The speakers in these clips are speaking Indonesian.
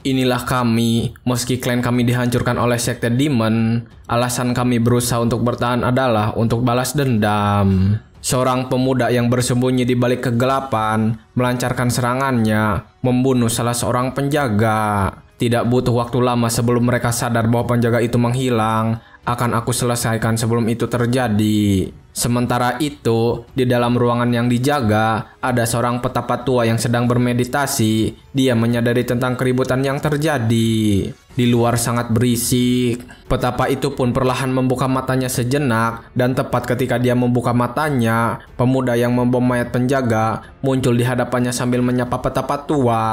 Inilah kami, meski klan kami dihancurkan oleh sekte demon, alasan kami berusaha untuk bertahan adalah untuk balas dendam. Seorang pemuda yang bersembunyi di balik kegelapan melancarkan serangannya, membunuh salah seorang penjaga. Tidak butuh waktu lama sebelum mereka sadar bahwa penjaga itu menghilang, akan aku selesaikan sebelum itu terjadi. Sementara itu, di dalam ruangan yang dijaga, ada seorang petapa tua yang sedang bermeditasi. Dia menyadari tentang keributan yang terjadi. Di luar sangat berisik. Petapa itu pun perlahan membuka matanya sejenak, dan tepat ketika dia membuka matanya, pemuda yang membom mayat penjaga muncul di hadapannya sambil menyapa petapa tua.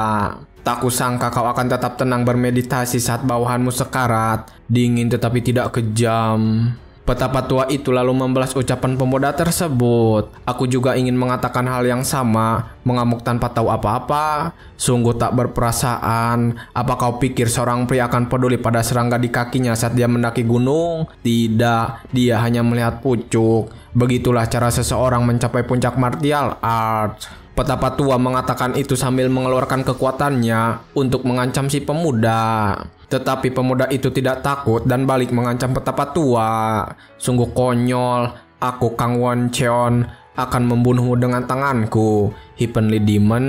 Tak kusangka kau akan tetap tenang bermeditasi saat bawahanmu sekarat, dingin tetapi tidak kejam. Petapa tua itu lalu membalas ucapan pemuda tersebut. Aku juga ingin mengatakan hal yang sama, mengamuk tanpa tahu apa-apa. Sungguh tak berperasaan. Apa kau pikir seorang pria akan peduli pada serangga di kakinya saat dia mendaki gunung? Tidak, dia hanya melihat pucuk. Begitulah cara seseorang mencapai puncak martial art. Petapa tua mengatakan itu sambil mengeluarkan kekuatannya untuk mengancam si pemuda. Tetapi pemuda itu tidak takut dan balik mengancam petapa tua. Sungguh konyol, aku Kang Won Cheon akan membunuhmu dengan tanganku, Heavenly Demon.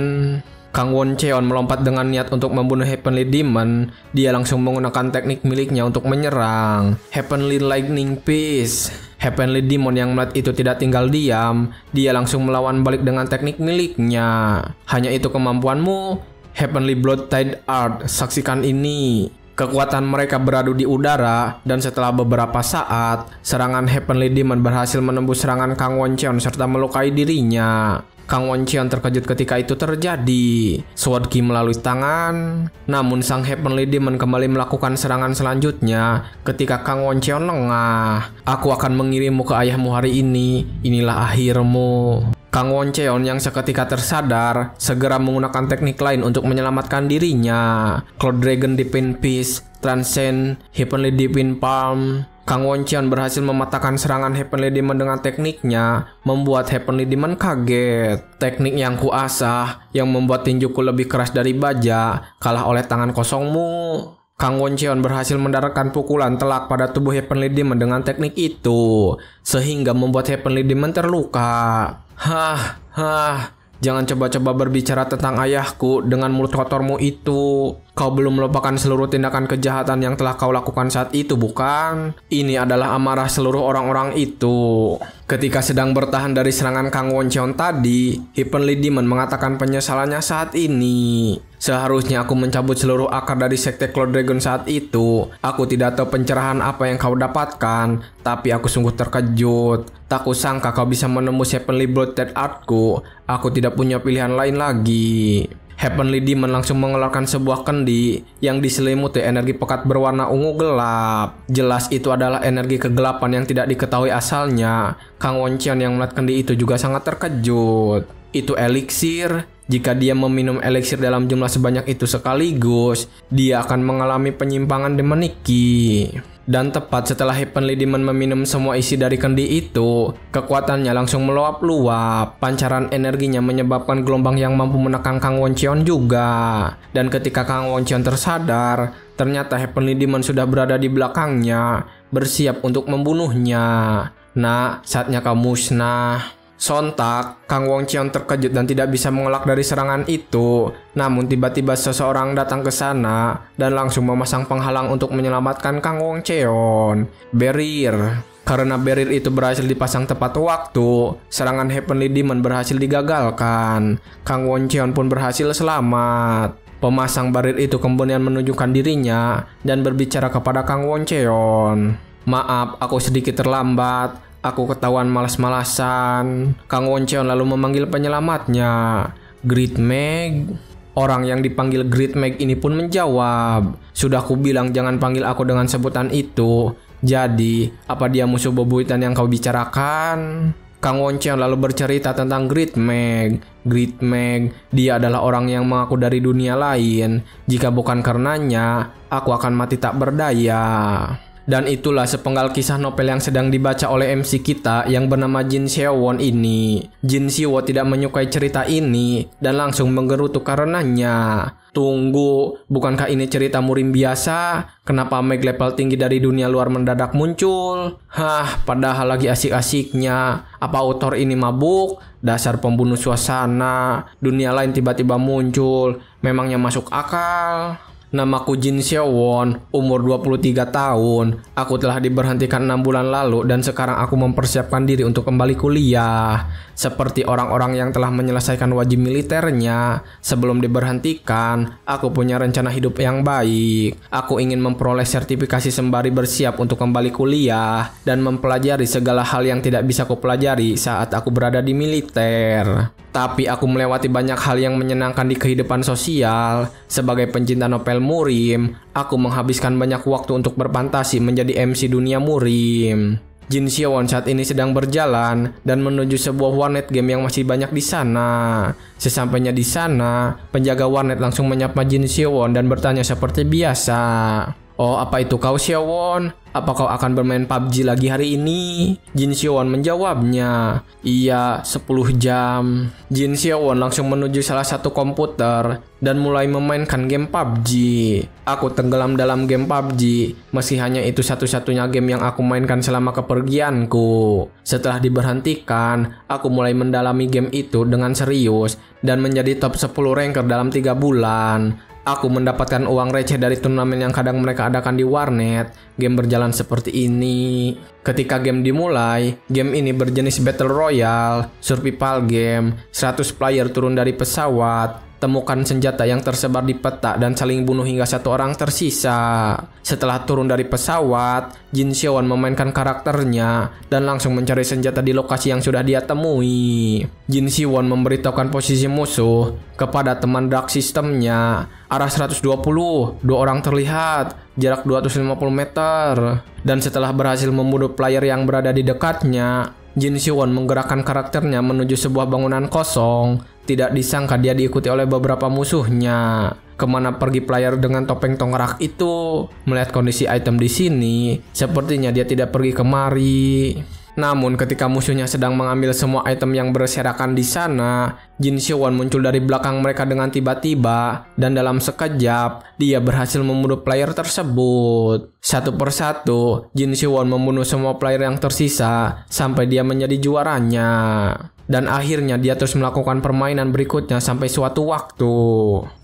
Kang Won Cheon melompat dengan niat untuk membunuh Heavenly Demon. Dia langsung menggunakan teknik miliknya untuk menyerang. Heavenly Lightning Fist. Heavenly Demon yang melihat itu tidak tinggal diam. Dia langsung melawan balik dengan teknik miliknya. Hanya itu kemampuanmu, Heavenly Blood Tide Art. Saksikan ini. Kekuatan mereka beradu di udara, dan setelah beberapa saat, serangan Heavenly Demon berhasil menembus serangan Kang Won Cheon serta melukai dirinya. Kang Won Cheon terkejut ketika itu terjadi. Sword Ki melalui tangan. Namun sang Heavenly Demon kembali melakukan serangan selanjutnya ketika Kang Won Cheon lengah. Aku akan mengirimmu ke ayahmu hari ini. Inilah akhirmu. Kang Won Cheon yang seketika tersadar segera menggunakan teknik lain untuk menyelamatkan dirinya. Cloud Dragon Divine Fist, Transcend, Heavenly Divine Palm. Kang Won Cheon berhasil mematahkan serangan Heavenly Demon dengan tekniknya, membuat Heavenly Demon kaget. Teknik yang kuasah, yang membuat tinjuku lebih keras dari baja, kalah oleh tangan kosongmu. Kang Won Cheon berhasil mendaratkan pukulan telak pada tubuh Heavenly Demon dengan teknik itu, sehingga membuat Heavenly Demon terluka. Jangan coba-coba berbicara tentang ayahku dengan mulut kotormu itu. Kau belum melupakan seluruh tindakan kejahatan yang telah kau lakukan saat itu, bukan? Ini adalah amarah seluruh orang-orang itu. Ketika sedang bertahan dari serangan Kang Won Cheon tadi, Heavenly Demon mengatakan penyesalannya saat ini. Seharusnya aku mencabut seluruh akar dari sekte Cloud Dragon saat itu. Aku tidak tahu pencerahan apa yang kau dapatkan, tapi aku sungguh terkejut. Tak kusangka kau bisa menembus Heavenly Blood Tide Art-ku. Aku tidak punya pilihan lain lagi. Heavenly Demon langsung mengeluarkan sebuah kendi yang diselimuti energi pekat berwarna ungu gelap. Jelas itu adalah energi kegelapan yang tidak diketahui asalnya. Kang Won Cheon yang melihat kendi itu juga sangat terkejut. Itu eliksir. Jika dia meminum eliksir dalam jumlah sebanyak itu sekaligus, dia akan mengalami penyimpangan demoniki. Dan tepat setelah Heavenly Demon meminum semua isi dari kendi itu, kekuatannya langsung meluap-luap. Pancaran energinya menyebabkan gelombang yang mampu menekan Kang Won Cheon juga. Dan ketika Kang Won Cheon tersadar, ternyata Heavenly Demon sudah berada di belakangnya, bersiap untuk membunuhnya. Nah, saatnya kau musnah. Sontak, Kang Won Cheon terkejut dan tidak bisa mengelak dari serangan itu. Namun tiba-tiba seseorang datang ke sana dan langsung memasang penghalang untuk menyelamatkan Kang Won Cheon. Barrier. Karena barrier itu berhasil dipasang tepat waktu, serangan Heavenly Demon berhasil digagalkan. Kang Won Cheon pun berhasil selamat. Pemasang barrier itu kemudian menunjukkan dirinya dan berbicara kepada Kang Won Cheon. Maaf, aku sedikit terlambat. Aku ketahuan malas-malasan. Kang Won Cheon lalu memanggil penyelamatnya, Great Meg. Orang yang dipanggil Great Meg ini pun menjawab, sudah ku bilang jangan panggil aku dengan sebutan itu. Jadi, apa dia musuh bebuyutan yang kau bicarakan? Kang Won Cheon lalu bercerita tentang Great Meg. Great Meg, dia adalah orang yang mengaku dari dunia lain. Jika bukan karenanya, aku akan mati tak berdaya. Dan itulah sepenggal kisah novel yang sedang dibaca oleh MC kita yang bernama Jin Seo-won ini. Jin Seo tidak menyukai cerita ini dan langsung menggerutu karenanya. Tunggu, bukankah ini cerita murim biasa? Kenapa Meg level tinggi dari dunia luar mendadak muncul? Hah, padahal lagi asik-asiknya. Apa autor ini mabuk? Dasar pembunuh suasana. Dunia lain tiba-tiba muncul. Memangnya masuk akal? Namaku Jin Seo-won, umur 23 tahun. Aku telah diberhentikan 6 bulan lalu dan sekarang aku mempersiapkan diri untuk kembali kuliah. Seperti orang-orang yang telah menyelesaikan wajib militernya, sebelum diberhentikan, aku punya rencana hidup yang baik. Aku ingin memperoleh sertifikasi sembari bersiap untuk kembali kuliah dan mempelajari segala hal yang tidak bisa kupelajari saat aku berada di militer. Tapi aku melewati banyak hal yang menyenangkan di kehidupan sosial. Sebagai pencinta novel murim, aku menghabiskan banyak waktu untuk berfantasi menjadi MC dunia murim. Jin Seo-won saat ini sedang berjalan dan menuju sebuah warnet game yang masih banyak di sana. Sesampainya di sana, penjaga warnet langsung menyapa Jin Seo-won dan bertanya seperti biasa. Oh, apa itu kau Seo-won? Apa kau akan bermain PUBG lagi hari ini? Jin Seo-won menjawabnya, iya, 10 jam. Jin Seo-won langsung menuju salah satu komputer dan mulai memainkan game PUBG. Aku tenggelam dalam game PUBG, meski hanya itu satu-satunya game yang aku mainkan selama kepergianku. Setelah diberhentikan, aku mulai mendalami game itu dengan serius dan menjadi top 10 ranker dalam 3 bulan. Aku mendapatkan uang receh dari turnamen yang kadang mereka adakan di warnet. Game berjalan seperti ini. Ketika game dimulai, game ini berjenis Battle Royale, survival game, 100 player turun dari pesawat, temukan senjata yang tersebar di peta dan saling bunuh hingga 1 orang tersisa. Setelah turun dari pesawat, Jin Seo-won memainkan karakternya dan langsung mencari senjata di lokasi yang sudah dia temui. Jin Seo-won memberitahukan posisi musuh kepada teman dark sistemnya. Arah 120, 2 orang terlihat, jarak 250 meter. Dan setelah berhasil membunuh player yang berada di dekatnya, Jin Seo-won menggerakkan karakternya menuju sebuah bangunan kosong. Tidak disangka dia diikuti oleh beberapa musuhnya. Kemana pergi player dengan topeng tongkrak itu? Melihat kondisi item di sini, sepertinya dia tidak pergi kemari. Namun ketika musuhnya sedang mengambil semua item yang berserakan di sana, Jin Seo-won muncul dari belakang mereka dengan tiba-tiba dan dalam sekejap dia berhasil membunuh player tersebut. Satu persatu, Jin Seo-won membunuh semua player yang tersisa sampai dia menjadi juaranya. Dan akhirnya dia terus melakukan permainan berikutnya sampai suatu waktu.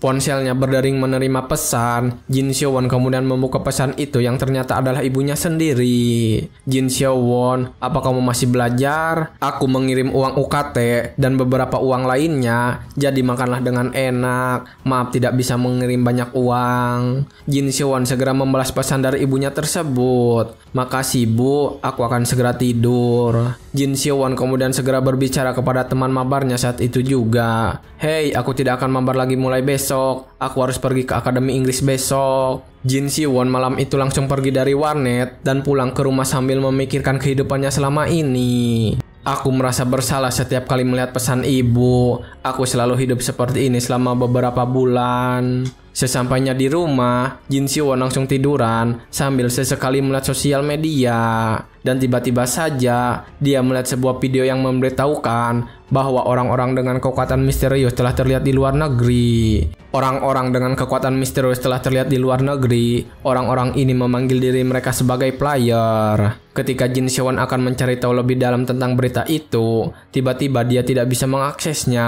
Ponselnya berdering menerima pesan. Jin Seo-won kemudian membuka pesan itu yang ternyata adalah ibunya sendiri. Jin Seo-won, apa kamu masih belajar? Aku mengirim uang UKT dan beberapa uang lainnya. Jadi makanlah dengan enak. Maaf tidak bisa mengirim banyak uang. Jin Seo-won segera membalas pesan dari ibunya tersebut. Makasih bu, aku akan segera tidur. Jin Seo-won kemudian segera berbicara kepada teman mabarnya saat itu juga. Hei, aku tidak akan mabar lagi mulai besok. Aku harus pergi ke Akademi Inggris besok. Jin Seo-won malam itu langsung pergi dari warnet dan pulang ke rumah sambil memikirkan kehidupannya selama ini. Aku merasa bersalah setiap kali melihat pesan ibu. Aku selalu hidup seperti ini selama beberapa bulan. Sesampainya di rumah, Jin Seo-won langsung tiduran sambil sesekali melihat sosial media. Dan tiba-tiba saja, dia melihat sebuah video yang memberitahukan bahwa orang-orang dengan kekuatan misterius telah terlihat di luar negeri. Orang-orang dengan kekuatan misterius telah terlihat di luar negeri. Orang-orang ini memanggil diri mereka sebagai player. Ketika Jin Seo-won akan mencari tahu lebih dalam tentang berita itu, tiba-tiba dia tidak bisa mengaksesnya.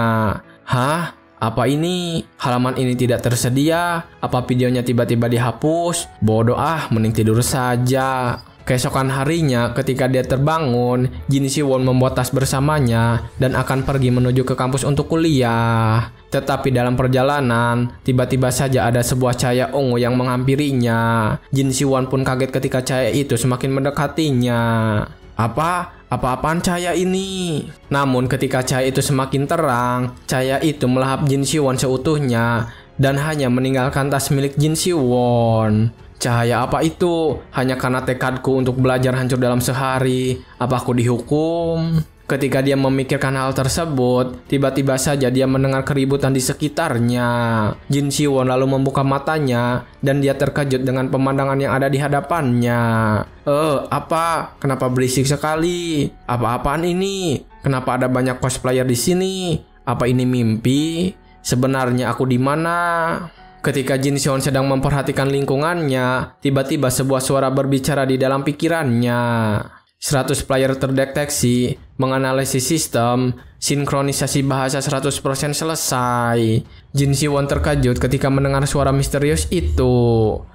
Hah? Apa ini? Halaman ini tidak tersedia? Apa videonya tiba-tiba dihapus? Bodoh ah, mending tidur saja. Keesokan harinya ketika dia terbangun, Jin Seo-won membawa tas bersamanya dan akan pergi menuju ke kampus untuk kuliah. Tetapi dalam perjalanan, tiba-tiba saja ada sebuah cahaya ungu yang menghampirinya. Jin Seo-won pun kaget ketika cahaya itu semakin mendekatinya. Apa-apaan cahaya ini? Namun ketika cahaya itu semakin terang, cahaya itu melahap Jin Seo-won seutuhnya dan hanya meninggalkan tas milik Jin Seo-won. Cahaya apa itu? Hanya karena tekadku untuk belajar hancur dalam sehari. Apa aku dihukum? Ketika dia memikirkan hal tersebut, tiba-tiba saja dia mendengar keributan di sekitarnya. Jin Siwon lalu membuka matanya dan dia terkejut dengan pemandangan yang ada di hadapannya. Apa? Kenapa berisik sekali? Apa-apaan ini? Kenapa ada banyak cosplayer di sini? Apa ini mimpi? Sebenarnya aku di mana? Ketika Jin Siwon sedang memperhatikan lingkungannya, tiba-tiba sebuah suara berbicara di dalam pikirannya. 100 player terdeteksi, menganalisis sistem, sinkronisasi bahasa 100% selesai. Jin Siwon terkejut ketika mendengar suara misterius itu.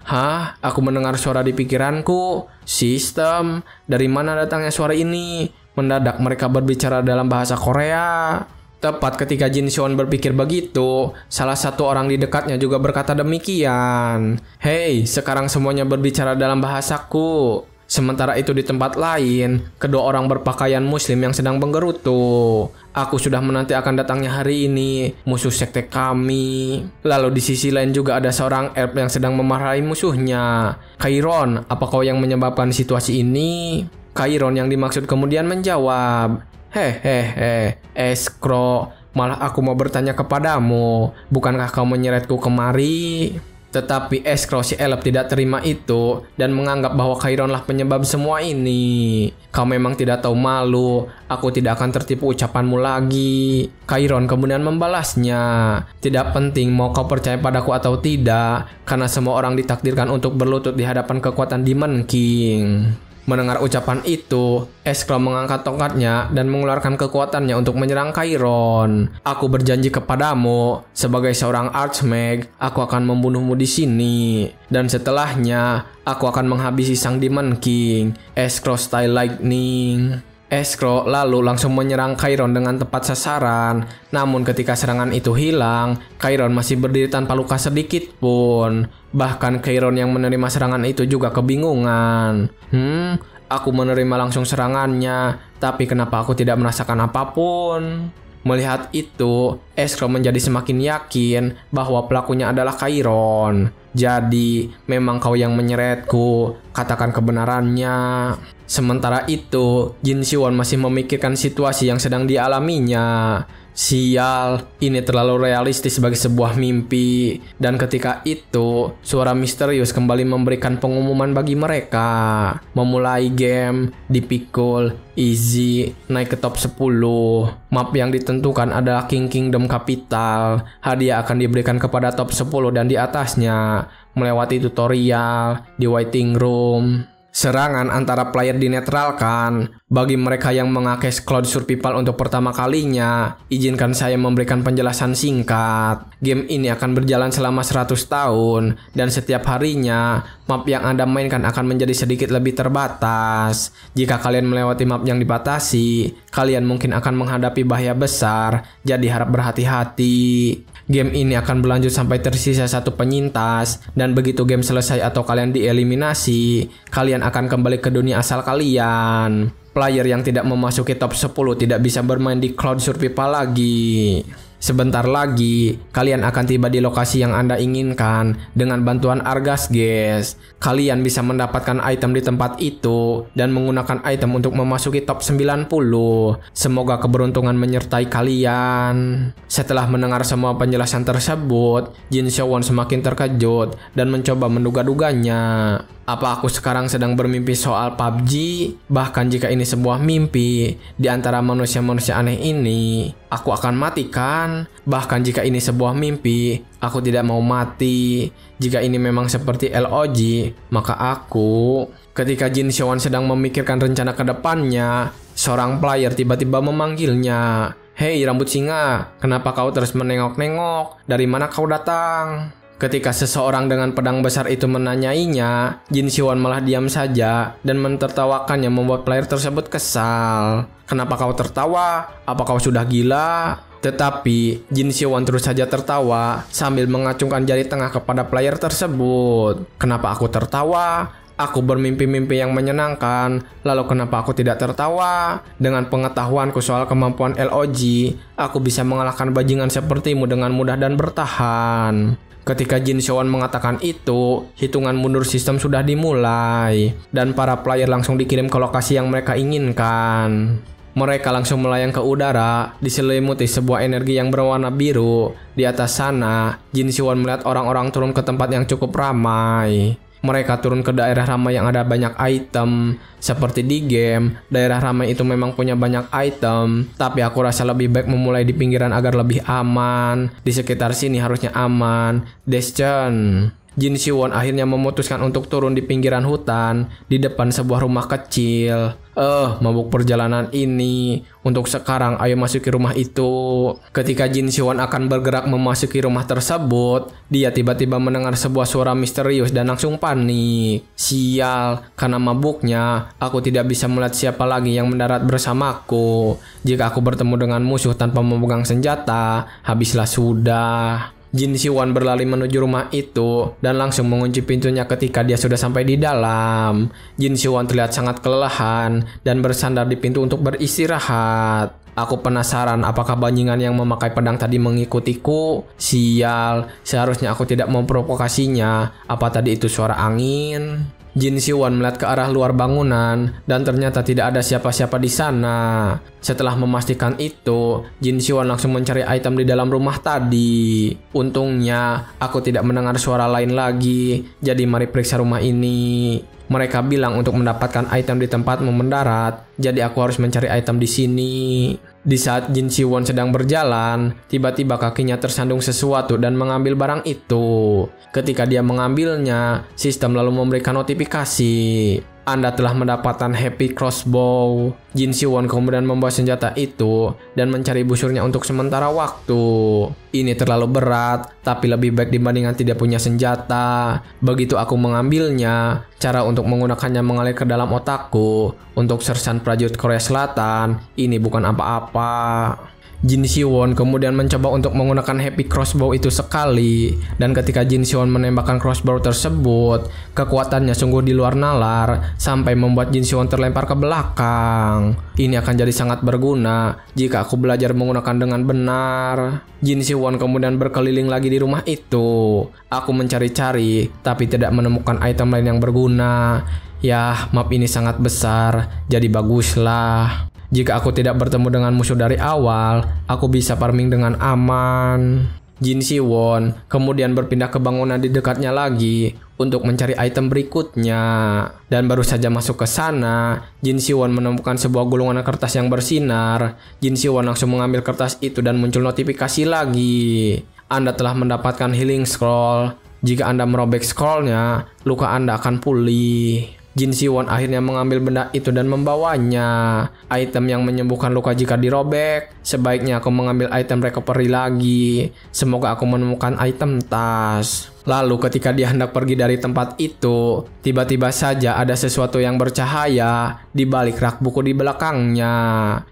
Hah? Aku mendengar suara di pikiranku. Sistem? Dari mana datangnya suara ini? Mendadak mereka berbicara dalam bahasa Korea. Tepat ketika Jin Siwon berpikir begitu, salah satu orang di dekatnya juga berkata demikian. Hei, sekarang semuanya berbicara dalam bahasaku. Sementara itu di tempat lain, kedua orang berpakaian muslim yang sedang menggerutu. Aku sudah menanti akan datangnya hari ini, musuh sekte kami. Lalu di sisi lain juga ada seorang elf yang sedang memarahi musuhnya. Chiron, apa kau yang menyebabkan situasi ini? Chiron yang dimaksud kemudian menjawab, Hehehe, Eskro, malah aku mau bertanya kepadamu, bukankah kau menyeretku kemari? Tetapi Eskro si elf tidak terima itu dan menganggap bahwa Chironlah penyebab semua ini. Kau memang tidak tahu malu, aku tidak akan tertipu ucapanmu lagi. Chiron kemudian membalasnya, tidak penting mau kau percaya padaku atau tidak, karena semua orang ditakdirkan untuk berlutut di hadapan kekuatan Demon King. Mendengar ucapan itu, Eskro mengangkat tongkatnya dan mengeluarkan kekuatannya untuk menyerang Chiron. Aku berjanji kepadamu, sebagai seorang Archmage, aku akan membunuhmu di sini. Dan setelahnya, aku akan menghabisi sang Demon King, Eskro Style Lightning. Eskro lalu langsung menyerang Chiron dengan tepat sasaran. Namun ketika serangan itu hilang, Chiron masih berdiri tanpa luka sedikit pun. Bahkan Chiron yang menerima serangan itu juga kebingungan. Aku menerima langsung serangannya, tapi kenapa aku tidak merasakan apapun? Melihat itu, Eskro menjadi semakin yakin bahwa pelakunya adalah Chiron. Jadi, memang kau yang menyeretku, katakan kebenarannya. Sementara itu, Jin Siwon masih memikirkan situasi yang sedang dialaminya. Sial, ini terlalu realistis sebagai sebuah mimpi. Dan ketika itu, suara misterius kembali memberikan pengumuman bagi mereka. Memulai game, dipikul, easy, naik ke top 10. Map yang ditentukan adalah King Kingdom Capital. Hadiah akan diberikan kepada top 10 dan di atasnya, melewati tutorial, di waiting room. Serangan antara player dinetralkan. Bagi mereka yang mengakses Cloud Survival untuk pertama kalinya, izinkan saya memberikan penjelasan singkat. Game ini akan berjalan selama 100 tahun, dan setiap harinya, map yang Anda mainkan akan menjadi sedikit lebih terbatas. Jika kalian melewati map yang dibatasi, kalian mungkin akan menghadapi bahaya besar, jadi harap berhati-hati. Game ini akan berlanjut sampai tersisa satu penyintas, dan begitu game selesai atau kalian dieliminasi, kalian akan kembali ke dunia asal kalian. Player yang tidak memasuki top 10 tidak bisa bermain di Cloud Survival lagi. Sebentar lagi, kalian akan tiba di lokasi yang Anda inginkan dengan bantuan Argas Guys. Kalian bisa mendapatkan item di tempat itu dan menggunakan item untuk memasuki top 90. Semoga keberuntungan menyertai kalian. Setelah mendengar semua penjelasan tersebut, Jin Siwon semakin terkejut dan mencoba menduga-duganya. Apa aku sekarang sedang bermimpi soal PUBG? Bahkan jika ini sebuah mimpi, di antara manusia-manusia aneh ini, aku akan mati kan? Bahkan jika ini sebuah mimpi, aku tidak mau mati. Jika ini memang seperti LOG, maka aku... Ketika Jin Siwon sedang memikirkan rencana ke depannya, seorang player tiba-tiba memanggilnya. Hei rambut singa, kenapa kau terus menengok-nengok? Dari mana kau datang? Ketika seseorang dengan pedang besar itu menanyainya, Jin Siwon malah diam saja dan mentertawakannya membuat player tersebut kesal. Kenapa kau tertawa? Apa kau sudah gila? Tetapi Jin Siwon terus saja tertawa sambil mengacungkan jari tengah kepada player tersebut. Kenapa aku tertawa? Aku bermimpi-mimpi yang menyenangkan, lalu kenapa aku tidak tertawa? Dengan pengetahuanku soal kemampuan LOG, aku bisa mengalahkan bajingan sepertimu dengan mudah dan bertahan. Ketika Jin Siwon mengatakan itu, hitungan mundur sistem sudah dimulai, dan para player langsung dikirim ke lokasi yang mereka inginkan. Mereka langsung melayang ke udara, diselimuti sebuah energi yang berwarna biru. Di atas sana, Jin Siwon melihat orang-orang turun ke tempat yang cukup ramai. Mereka turun ke daerah ramai yang ada banyak item. Seperti di game, daerah ramai itu memang punya banyak item, tapi aku rasa lebih baik memulai di pinggiran agar lebih aman. Di sekitar sini harusnya aman. Deschen. Jin Siwon akhirnya memutuskan untuk turun di pinggiran hutan, di depan sebuah rumah kecil. Mabuk perjalanan ini. Untuk sekarang, ayo masuki rumah itu. Ketika Jin Siwon akan bergerak memasuki rumah tersebut, dia tiba-tiba mendengar sebuah suara misterius dan langsung panik. Sial, karena mabuknya, aku tidak bisa melihat siapa lagi yang mendarat bersamaku. Jika aku bertemu dengan musuh tanpa memegang senjata, habislah sudah. Jin Siwon berlari menuju rumah itu dan langsung mengunci pintunya ketika dia sudah sampai di dalam. Jin Siwon terlihat sangat kelelahan dan bersandar di pintu untuk beristirahat. Aku penasaran apakah bajingan yang memakai pedang tadi mengikutiku. Sial, seharusnya aku tidak memprovokasinya. Apa tadi itu suara angin? Jin Siwon melihat ke arah luar bangunan dan ternyata tidak ada siapa-siapa di sana. Setelah memastikan itu, Jin Siwon langsung mencari item di dalam rumah tadi. Untungnya, aku tidak mendengar suara lain lagi. Jadi mari periksa rumah ini. Mereka bilang untuk mendapatkan item di tempatmu mendarat, jadi aku harus mencari item di sini. Di saat Jin Siwon sedang berjalan, tiba-tiba kakinya tersandung sesuatu dan mengambil barang itu. Ketika dia mengambilnya, sistem lalu memberikan notifikasi. Anda telah mendapatkan Happy Crossbow. Jin Siwon kemudian membawa senjata itu dan mencari busurnya untuk sementara waktu. Ini terlalu berat, tapi lebih baik dibandingkan tidak punya senjata. Begitu aku mengambilnya, cara untuk menggunakannya mengalir ke dalam otakku. Untuk sersan prajurit Korea Selatan, ini bukan apa-apa. Jin Siwon kemudian mencoba untuk menggunakan Happy Crossbow itu sekali, dan ketika Jin Siwon menembakkan crossbow tersebut, kekuatannya sungguh di luar nalar sampai membuat Jin Siwon terlempar ke belakang. Ini akan jadi sangat berguna jika aku belajar menggunakan dengan benar. Jin Siwon kemudian berkeliling lagi di rumah itu. Aku mencari-cari tapi tidak menemukan item lain yang berguna. Yah, map ini sangat besar, jadi baguslah. Jika aku tidak bertemu dengan musuh dari awal, aku bisa farming dengan aman. Jin Siwon kemudian berpindah ke bangunan di dekatnya lagi untuk mencari item berikutnya. Dan baru saja masuk ke sana, Jin Siwon menemukan sebuah gulungan kertas yang bersinar. Jin Siwon langsung mengambil kertas itu dan muncul notifikasi lagi. Anda telah mendapatkan healing scroll. Jika Anda merobek scrollnya, luka Anda akan pulih. Jin Siwon akhirnya mengambil benda itu dan membawanya. Item yang menyembuhkan luka jika dirobek. Sebaiknya aku mengambil item recovery lagi. Semoga aku menemukan item tas. Lalu ketika dia hendak pergi dari tempat itu, tiba-tiba saja ada sesuatu yang bercahaya di balik rak buku di belakangnya.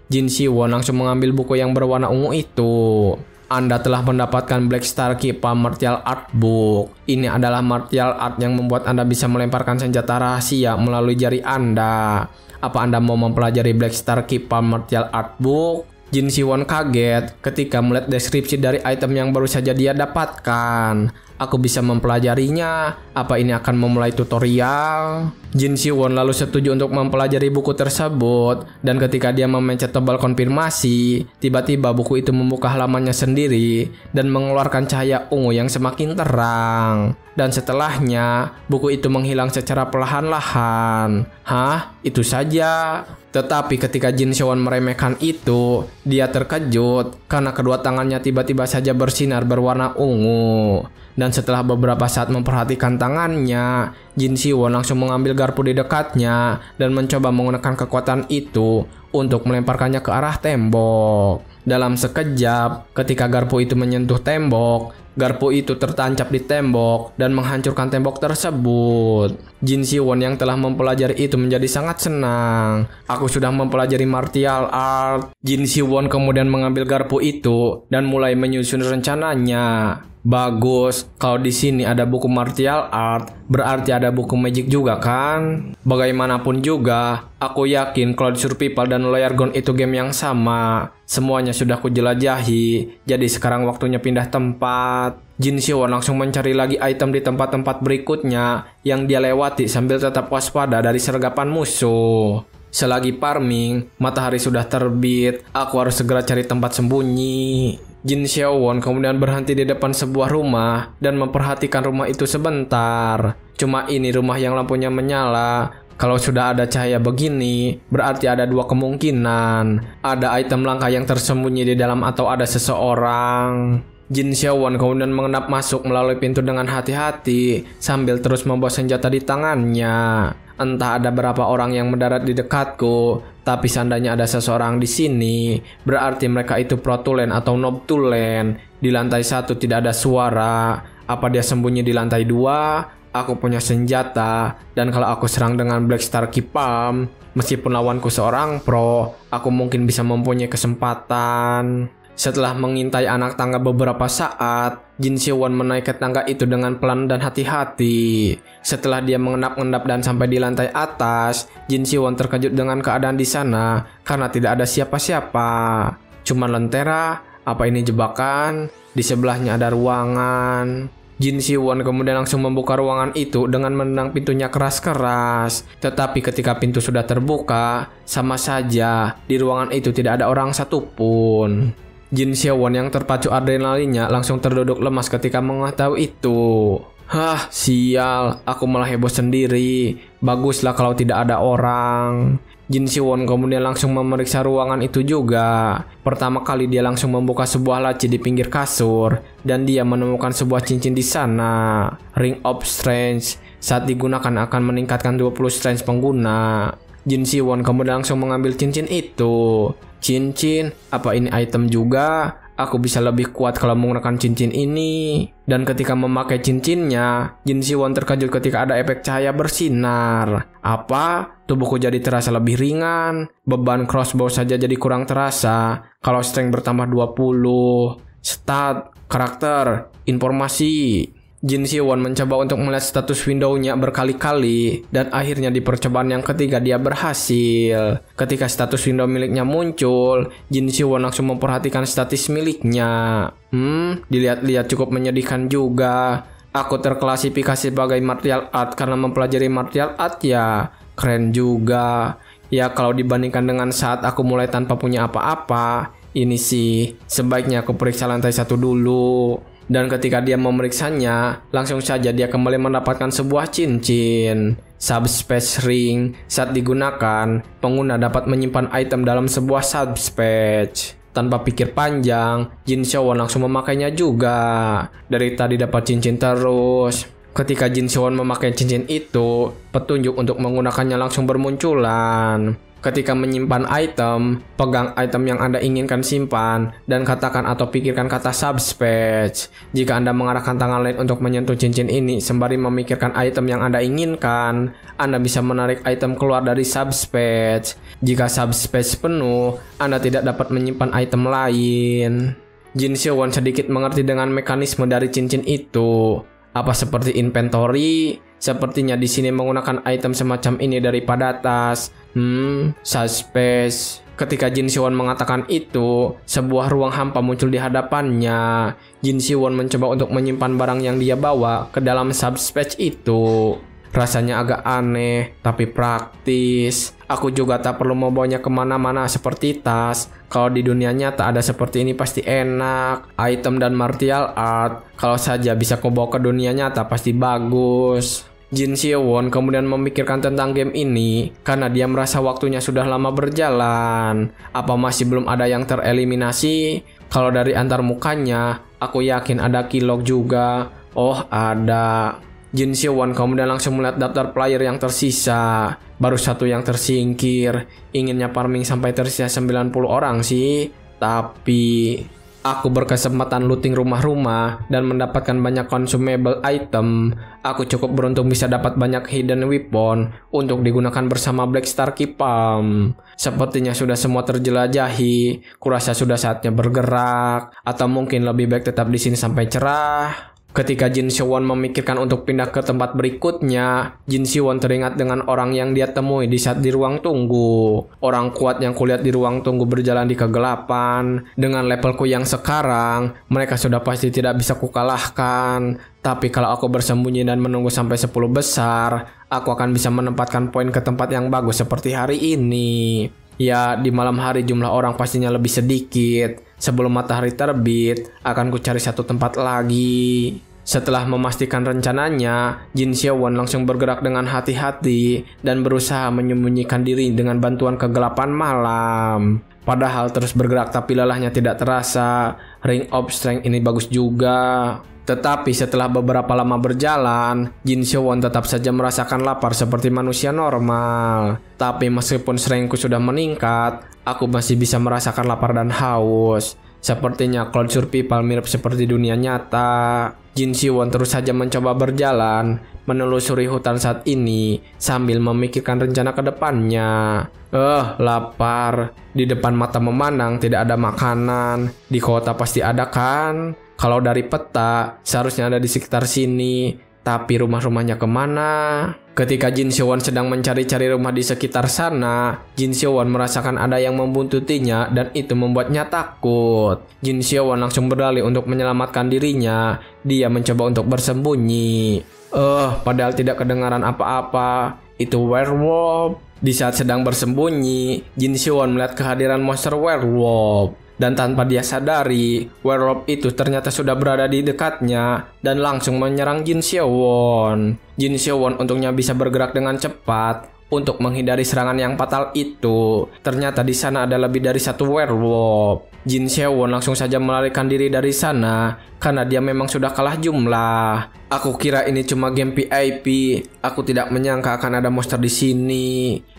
Jin Siwon langsung mengambil buku yang berwarna ungu itu. Anda telah mendapatkan Black Star Kippa Martial Art Book. Ini adalah martial art yang membuat Anda bisa melemparkan senjata rahasia melalui jari Anda. Apa Anda mau mempelajari Black Star Kippa Martial Art Book? Jin Siwon kaget ketika melihat deskripsi dari item yang baru saja dia dapatkan. Aku bisa mempelajarinya. Apa ini akan memulai tutorial? Jin Siwon lalu setuju untuk mempelajari buku tersebut. Dan ketika dia memencet tombol konfirmasi, tiba-tiba buku itu membuka halamannya sendiri dan mengeluarkan cahaya ungu yang semakin terang. Dan setelahnya, buku itu menghilang secara perlahan-lahan. Hah? Itu saja? Tetapi ketika Jin Siwon meremehkan itu, dia terkejut karena kedua tangannya tiba-tiba saja bersinar berwarna ungu. Dan setelah beberapa saat memperhatikan tangannya, Jin Siwon langsung mengambil garpu di dekatnya dan mencoba menggunakan kekuatan itu untuk melemparkannya ke arah tembok. Dalam sekejap, ketika garpu itu menyentuh tembok, garpu itu tertancap di tembok dan menghancurkan tembok tersebut. Jin Siwon yang telah mempelajari itu menjadi sangat senang. Aku sudah mempelajari martial art. Jin Siwon kemudian mengambil garpu itu dan mulai menyusun rencananya. Bagus, kalau di sini ada buku martial art, berarti ada buku magic juga kan? Bagaimanapun juga, aku yakin Cloud Survival dan Lawyer Gone itu game yang sama. Semuanya sudah kujelajahi, jadi sekarang waktunya pindah tempat. Jin Siwon langsung mencari lagi item di tempat-tempat berikutnya yang dia lewati sambil tetap waspada dari sergapan musuh. Selagi farming, matahari sudah terbit. Aku harus segera cari tempat sembunyi. Jin Xiaowon kemudian berhenti di depan sebuah rumah dan memperhatikan rumah itu sebentar. Cuma ini rumah yang lampunya menyala. Kalau sudah ada cahaya begini, berarti ada dua kemungkinan. Ada item langka yang tersembunyi di dalam atau ada seseorang. Jin Xiaowon kemudian mengendap masuk melalui pintu dengan hati-hati sambil terus membawa senjata di tangannya. Entah ada berapa orang yang mendarat di dekatku, tapi seandainya ada seseorang di sini, berarti mereka itu Pro Tulen atau Noob Tulen. Di lantai 1 tidak ada suara. Apa dia sembunyi di lantai 2? Aku punya senjata, dan kalau aku serang dengan Black Star Key Palm, meskipun lawanku seorang pro, aku mungkin bisa mempunyai kesempatan. Setelah mengintai anak tangga beberapa saat, Jin Xiaowon menaik ke tangga itu dengan pelan dan hati-hati. Setelah dia mengendap-endap dan sampai di lantai atas, Jin Xiaowon terkejut dengan keadaan di sana karena tidak ada siapa-siapa. Cuma lentera, apa ini jebakan? Di sebelahnya ada ruangan. Jin Xiaowon kemudian langsung membuka ruangan itu dengan menendang pintunya keras-keras. Tetapi ketika pintu sudah terbuka, sama saja di ruangan itu tidak ada orang satupun. Jin Xiaowon yang terpacu adrenalinnya langsung terduduk lemas ketika mengetahui itu. Hah, sial, aku malah heboh sendiri. Baguslah kalau tidak ada orang. Jin Xiaowon kemudian langsung memeriksa ruangan itu juga. Pertama kali dia langsung membuka sebuah laci di pinggir kasur dan dia menemukan sebuah cincin di sana. Ring of Strength. Saat digunakan akan meningkatkan 20 strength pengguna. Jin Xiaowon kemudian langsung mengambil cincin itu. Cincin, apa ini item juga? Aku bisa lebih kuat kalau menggunakan cincin ini. Dan ketika memakai cincinnya, Jin Xiaowon terkejut ketika ada efek cahaya bersinar. Apa? Tubuhku jadi terasa lebih ringan. Beban crossbow saja jadi kurang terasa. Kalau strength bertambah 20. Stat, karakter, informasi. Jin Xiaowon mencoba untuk melihat status window-nya berkali-kali dan akhirnya di percobaan yang ketiga dia berhasil. Ketika status window miliknya muncul, Jin Xiaowon langsung memperhatikan status miliknya. Dilihat-lihat cukup menyedihkan juga. Aku terklasifikasi sebagai martial art karena mempelajari martial art ya. Keren juga. Ya kalau dibandingkan dengan saat aku mulai tanpa punya apa-apa, ini sih sebaiknya aku periksa lantai 1 dulu. Dan ketika dia memeriksanya, langsung saja dia kembali mendapatkan sebuah cincin. Subspace Ring. Saat digunakan, pengguna dapat menyimpan item dalam sebuah subspace. Tanpa pikir panjang, Jin Xiaowon langsung memakainya juga. Dari tadi dapat cincin terus. Ketika Jin Xiaowon memakai cincin itu, petunjuk untuk menggunakannya langsung bermunculan. Ketika menyimpan item, pegang item yang Anda inginkan simpan dan katakan atau pikirkan kata subspace. Jika Anda mengarahkan tangan lain untuk menyentuh cincin ini sembari memikirkan item yang Anda inginkan, Anda bisa menarik item keluar dari subspace. Jika subspace penuh, Anda tidak dapat menyimpan item lain. Jin Xiaowon sedikit mengerti dengan mekanisme dari cincin itu. Apa seperti inventory? Sepertinya di sini menggunakan item semacam ini daripada tas. Subspace. Ketika Jin Xiaowon mengatakan itu, sebuah ruang hampa muncul di hadapannya. Jin Xiaowon mencoba untuk menyimpan barang yang dia bawa ke dalam subspace itu. Rasanya agak aneh, tapi praktis. Aku juga tak perlu membawanya kemana-mana seperti tas. Kalau di dunia nyata ada seperti ini pasti enak. Item dan martial art, kalau saja bisa kau bawa ke dunia nyata pasti bagus. Jin Xiaowon kemudian memikirkan tentang game ini karena dia merasa waktunya sudah lama berjalan. Apa masih belum ada yang tereliminasi? Kalau dari antar mukanya, aku yakin ada Keylog juga. Oh, ada. Jin Xiaowon kemudian langsung melihat daftar player yang tersisa. Baru satu yang tersingkir. Inginnya farming sampai tersisa 90 orang sih. Tapi aku berkesempatan looting rumah-rumah dan mendapatkan banyak consumable item. Aku cukup beruntung bisa dapat banyak hidden weapon untuk digunakan bersama Black Star Key Palm. Sepertinya sudah semua terjelajahi. Kurasa sudah saatnya bergerak. Atau mungkin lebih baik tetap di sini sampai cerah. Ketika Jin Seowon memikirkan untuk pindah ke tempat berikutnya, Jin Seowon teringat dengan orang yang dia temui di saat di ruang tunggu. Orang kuat yang kulihat di ruang tunggu berjalan di kegelapan. Dengan levelku yang sekarang, mereka sudah pasti tidak bisa kukalahkan. Tapi kalau aku bersembunyi dan menunggu sampai 10 besar, aku akan bisa menempatkan poin ke tempat yang bagus seperti hari ini. Ya, di malam hari jumlah orang pastinya lebih sedikit. Sebelum matahari terbit, akan ku cari satu tempat lagi. Setelah memastikan rencananya, Jin Seowon langsung bergerak dengan hati-hati dan berusaha menyembunyikan diri dengan bantuan kegelapan malam. Padahal terus bergerak tapi lelahnya tidak terasa. Ring of Strength ini bagus juga. Tetapi setelah beberapa lama berjalan, Jin Seowon tetap saja merasakan lapar seperti manusia normal. Tapi meskipun strengthku sudah meningkat, aku masih bisa merasakan lapar dan haus. Sepertinya Cloud Survival mirip seperti dunia nyata. Jin Seowon terus saja mencoba berjalan, menelusuri hutan saat ini, sambil memikirkan rencana ke depannya. Lapar. Di depan mata memandang tidak ada makanan. Di kota pasti ada kan? Kalau dari peta, seharusnya ada di sekitar sini. Tapi rumah-rumahnya kemana? Ketika Jin Seowon sedang mencari-cari rumah di sekitar sana, Jin Seowon merasakan ada yang membuntutinya dan itu membuatnya takut. Jin Seowon langsung beralih untuk menyelamatkan dirinya. Dia mencoba untuk bersembunyi. Padahal tidak kedengaran apa-apa. Itu werewolf. Di saat sedang bersembunyi, Jin Seowon melihat kehadiran monster werewolf. Dan tanpa dia sadari, werewolf itu ternyata sudah berada di dekatnya dan langsung menyerang Jin Seowon. Jin Seowon untungnya bisa bergerak dengan cepat untuk menghindari serangan yang fatal itu. Ternyata di sana ada lebih dari satu werewolf. Jin Seowon langsung saja melarikan diri dari sana karena dia memang sudah kalah jumlah. Aku kira ini cuma game PvP. Aku tidak menyangka akan ada monster di sini.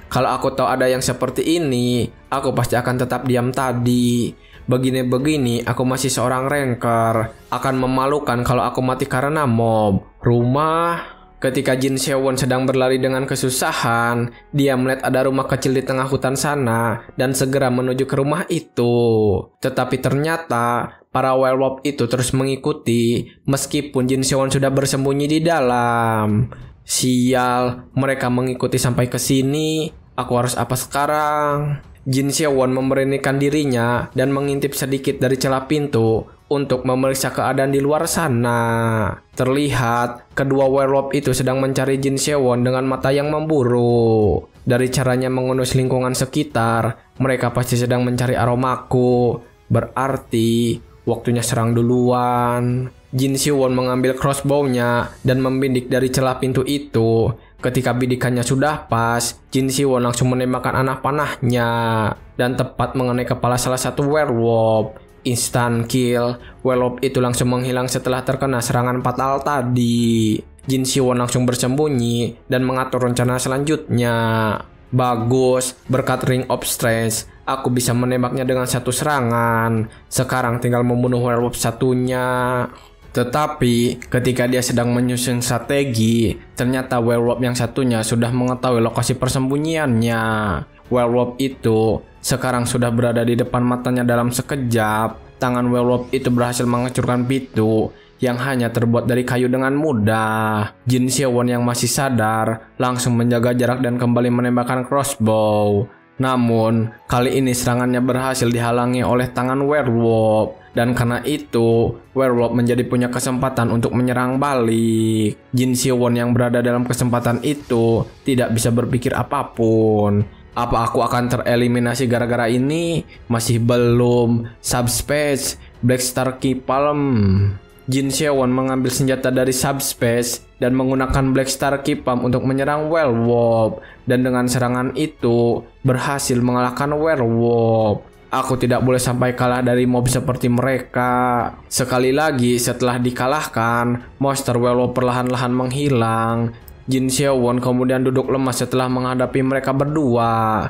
Kalau aku tahu ada yang seperti ini, aku pasti akan tetap diam tadi. Begini-begini, aku masih seorang ranker. Akan memalukan kalau aku mati karena mob. Rumah. Ketika Jin Seowon sedang berlari dengan kesusahan, dia melihat ada rumah kecil di tengah hutan sana dan segera menuju ke rumah itu. Tetapi ternyata para werewolf itu terus mengikuti meskipun Jin Seowon sudah bersembunyi di dalam. Sial, mereka mengikuti sampai ke sini. Aku harus apa sekarang? Jin Seowon memberanikan dirinya dan mengintip sedikit dari celah pintu untuk memeriksa keadaan di luar sana. Terlihat kedua werewolf itu sedang mencari Jin Seowon dengan mata yang memburu. Dari caranya mengunus lingkungan sekitar, mereka pasti sedang mencari aromaku. Berarti waktunya serang duluan. Jin Seowon mengambil crossbow-nya dan membidik dari celah pintu itu. Ketika bidikannya sudah pas, Jin Seowon langsung menembakkan anak panahnya dan tepat mengenai kepala salah satu werewolf. Instant kill. Werewolf itu langsung menghilang setelah terkena serangan fatal tadi. Jin Seowon langsung bersembunyi dan mengatur rencana selanjutnya. Bagus, berkat Ring of Strength, aku bisa menembaknya dengan satu serangan. Sekarang tinggal membunuh werewolf satunya. Tetapi ketika dia sedang menyusun strategi, ternyata werewolf yang satunya sudah mengetahui lokasi persembunyiannya. Werewolf itu sekarang sudah berada di depan matanya dalam sekejap. Tangan werewolf itu berhasil menghancurkan pintu yang hanya terbuat dari kayu dengan mudah. Jin Seowon yang masih sadar langsung menjaga jarak dan kembali menembakkan crossbow. Namun, kali ini serangannya berhasil dihalangi oleh tangan werewolf. Dan karena itu, werewolf menjadi punya kesempatan untuk menyerang balik. Jin Seowon yang berada dalam kesempatan itu tidak bisa berpikir apapun. Apa aku akan tereliminasi gara-gara ini? Masih belum. Subspace, Black Star Key Palm. Jin Seowon mengambil senjata dari Subspace dan menggunakan Black Star Key Palm untuk menyerang werewolf. Dan dengan serangan itu, berhasil mengalahkan werewolf. Aku tidak boleh sampai kalah dari mob seperti mereka. Sekali lagi setelah dikalahkan, monster werewolf perlahan-lahan menghilang. Jin Seowon kemudian duduk lemas setelah menghadapi mereka berdua.